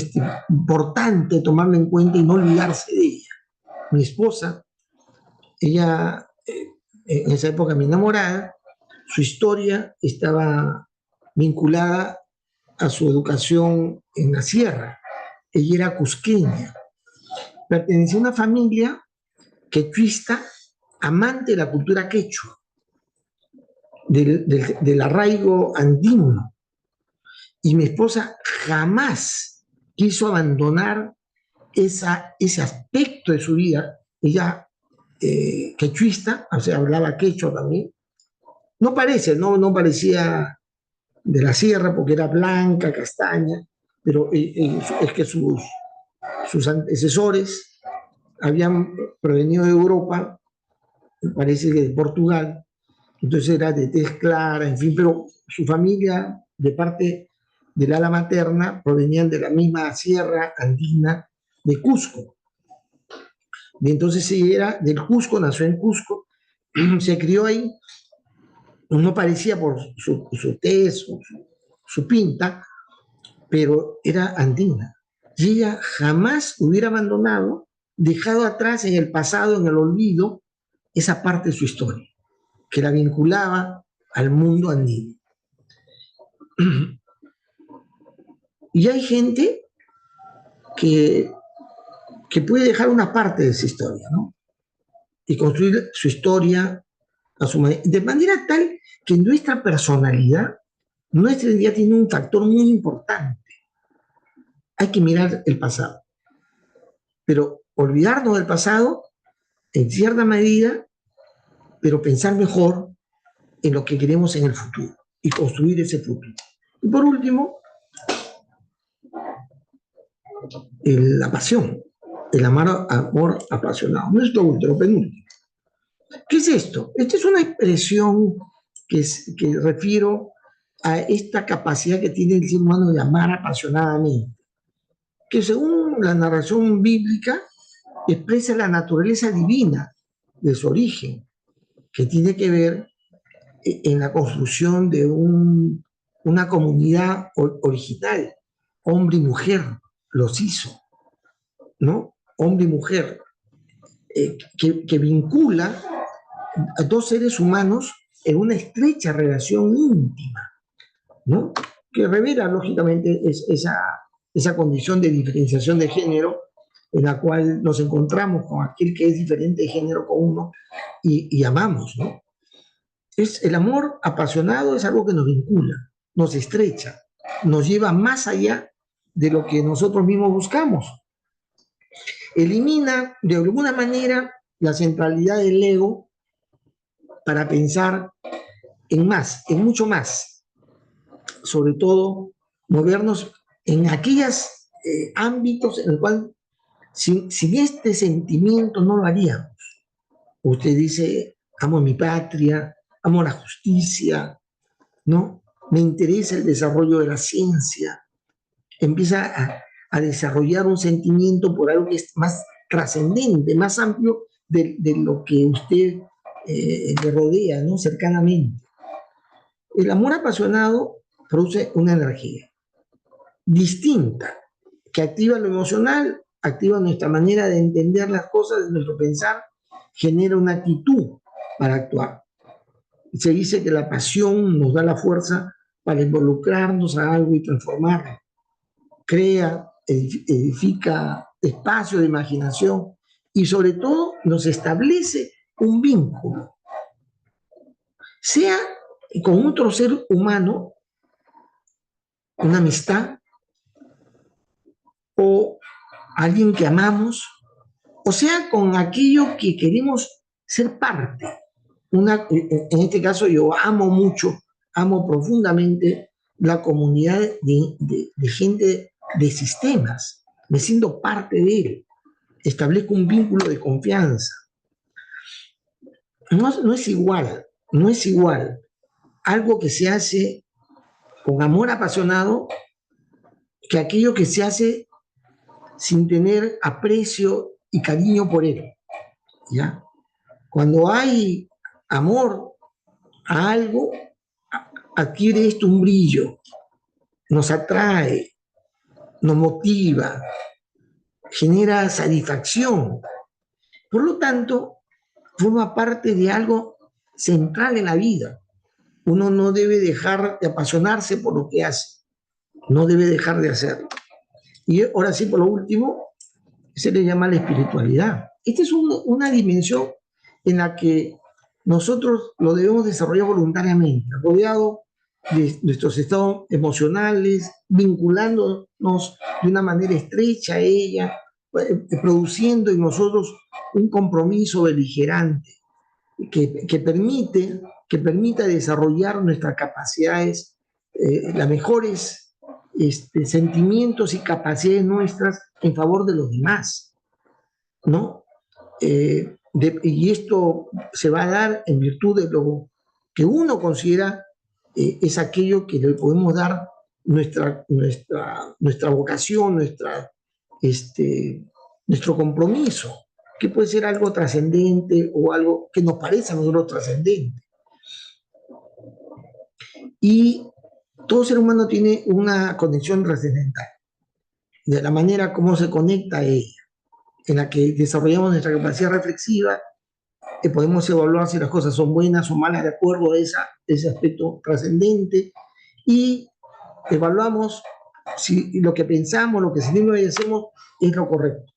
importante tomarla en cuenta y no olvidarse de ella. Mi esposa, ella, en esa época mi enamorada, su historia estaba vinculada a su educación en la sierra. Ella era cusqueña, pertenecía a una familia quechuista, amante de la cultura quechua, del arraigo andino. Y mi esposa jamás quiso abandonar ese aspecto de su vida. Ella, quechuista, o sea, hablaba quechua también. No parecía de la sierra porque era blanca, castaña, pero es que sus antecesores habían provenido de Europa, parece que de Portugal, entonces era de tez clara, en fin, pero su familia, de parte del ala materna, provenían de la misma sierra andina de Cusco. Y entonces ella era del Cusco, nació en Cusco, se crió ahí, no parecía por su tez, su pinta, pero era andina. Y ella jamás hubiera abandonado, dejado atrás en el pasado, en el olvido, esa parte de su historia, que la vinculaba al mundo andino. Y hay gente que puede dejar una parte de esa historia, ¿no? Y construir su historia a su manera, de manera tal que nuestra personalidad tiene un factor muy importante. Hay que mirar el pasado, pero olvidarnos del pasado en cierta medida, pero pensar mejor en lo que queremos en el futuro y construir ese futuro. Y por último, la pasión, el amor apasionado. Nuestro último, penúltimo. ¿Qué es esto? Esta es una expresión que refiero a esta capacidad que tiene el ser humano de amar apasionadamente, que según la narración bíblica expresa la naturaleza divina de su origen, que tiene que ver en la construcción de una comunidad original, hombre y mujer, los hizo, ¿no? Hombre y mujer, que vincula a dos seres humanos en una estrecha relación íntima, ¿no? Que revela, lógicamente, esa condición de diferenciación de género en la cual nos encontramos con aquel que es diferente de género con uno y amamos, ¿no? El amor apasionado es algo que nos vincula, nos estrecha, nos lleva más allá de lo que nosotros mismos buscamos. Elimina, de alguna manera, la centralidad del ego para pensar en más, en mucho más. Sobre todo, movernos en aquellos ámbitos en los cuales sin este sentimiento no lo haríamos. Usted dice, amo mi patria, amo la justicia, ¿no? Me interesa el desarrollo de la ciencia. Empieza a desarrollar un sentimiento por algo que es más trascendente, más amplio de lo que usted le rodea, ¿no? Cercanamente. El amor apasionado produce una energía distinta, que activa lo emocional, activa nuestra manera de entender las cosas, de nuestro pensar, genera una actitud para actuar. Se dice que la pasión nos da la fuerza para involucrarnos a algo y transformarlo. Crea, edifica espacio de imaginación y sobre todo nos establece un vínculo, sea con otro ser humano, una amistad, o alguien que amamos, o sea, con aquello que queremos ser parte. En este caso yo amo mucho, amo profundamente la comunidad de gente de sistemas. Me siento parte de él. Establezco un vínculo de confianza. No es igual algo que se hace con amor apasionado que aquello que se hace sin tener aprecio y cariño por él, ¿ya? Cuando hay amor a algo, adquiere esto un brillo, nos atrae, nos motiva, genera satisfacción. Por lo tanto, forma parte de algo central en la vida. Uno no debe dejar de apasionarse por lo que hace, no debe dejar de hacerlo. Y ahora sí, por lo último, se le llama la espiritualidad. Esta es una dimensión en la que nosotros lo debemos desarrollar voluntariamente, rodeado de nuestros estados emocionales, vinculándonos de una manera estrecha a ella, produciendo en nosotros un compromiso beligerante que permita desarrollar nuestras capacidades, las mejores sentimientos y capacidades nuestras en favor de los demás, ¿no? Y esto se va a dar en virtud de lo que uno considera es aquello que le podemos dar nuestra vocación, nuestro compromiso, que puede ser algo trascendente o algo que nos parece a nosotros trascendente. Y todo ser humano tiene una conexión trascendental, de la manera como se conecta a ella, en la que desarrollamos nuestra capacidad reflexiva, podemos evaluar si las cosas son buenas o malas de acuerdo a ese aspecto trascendente, y evaluamos si lo que pensamos, lo que sentimos y hacemos es lo correcto,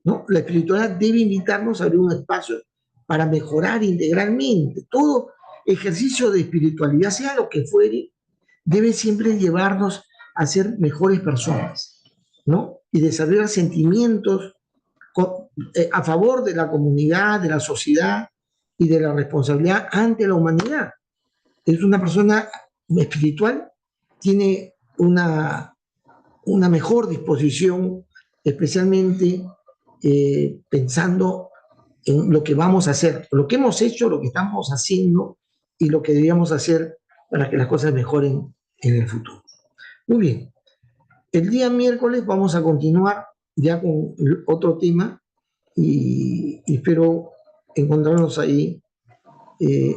¿no? La espiritualidad debe invitarnos a abrir un espacio para mejorar integralmente. Todo ejercicio de espiritualidad, sea lo que fuere, debe siempre llevarnos a ser mejores personas, ¿no? Y desarrollar sentimientos a favor de la comunidad, de la sociedad y de la responsabilidad ante la humanidad. Es una persona espiritual, tiene una mejor disposición, especialmente pensando en lo que vamos a hacer, lo que hemos hecho, lo que estamos haciendo y lo que deberíamos hacer para que las cosas mejoren en el futuro. Muy bien. El día miércoles vamos a continuar ya con otro tema y espero encontrarnos ahí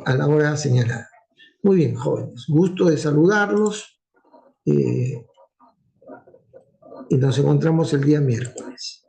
a la hora señalada. Muy bien, jóvenes. Gusto de saludarlos y nos encontramos el día miércoles.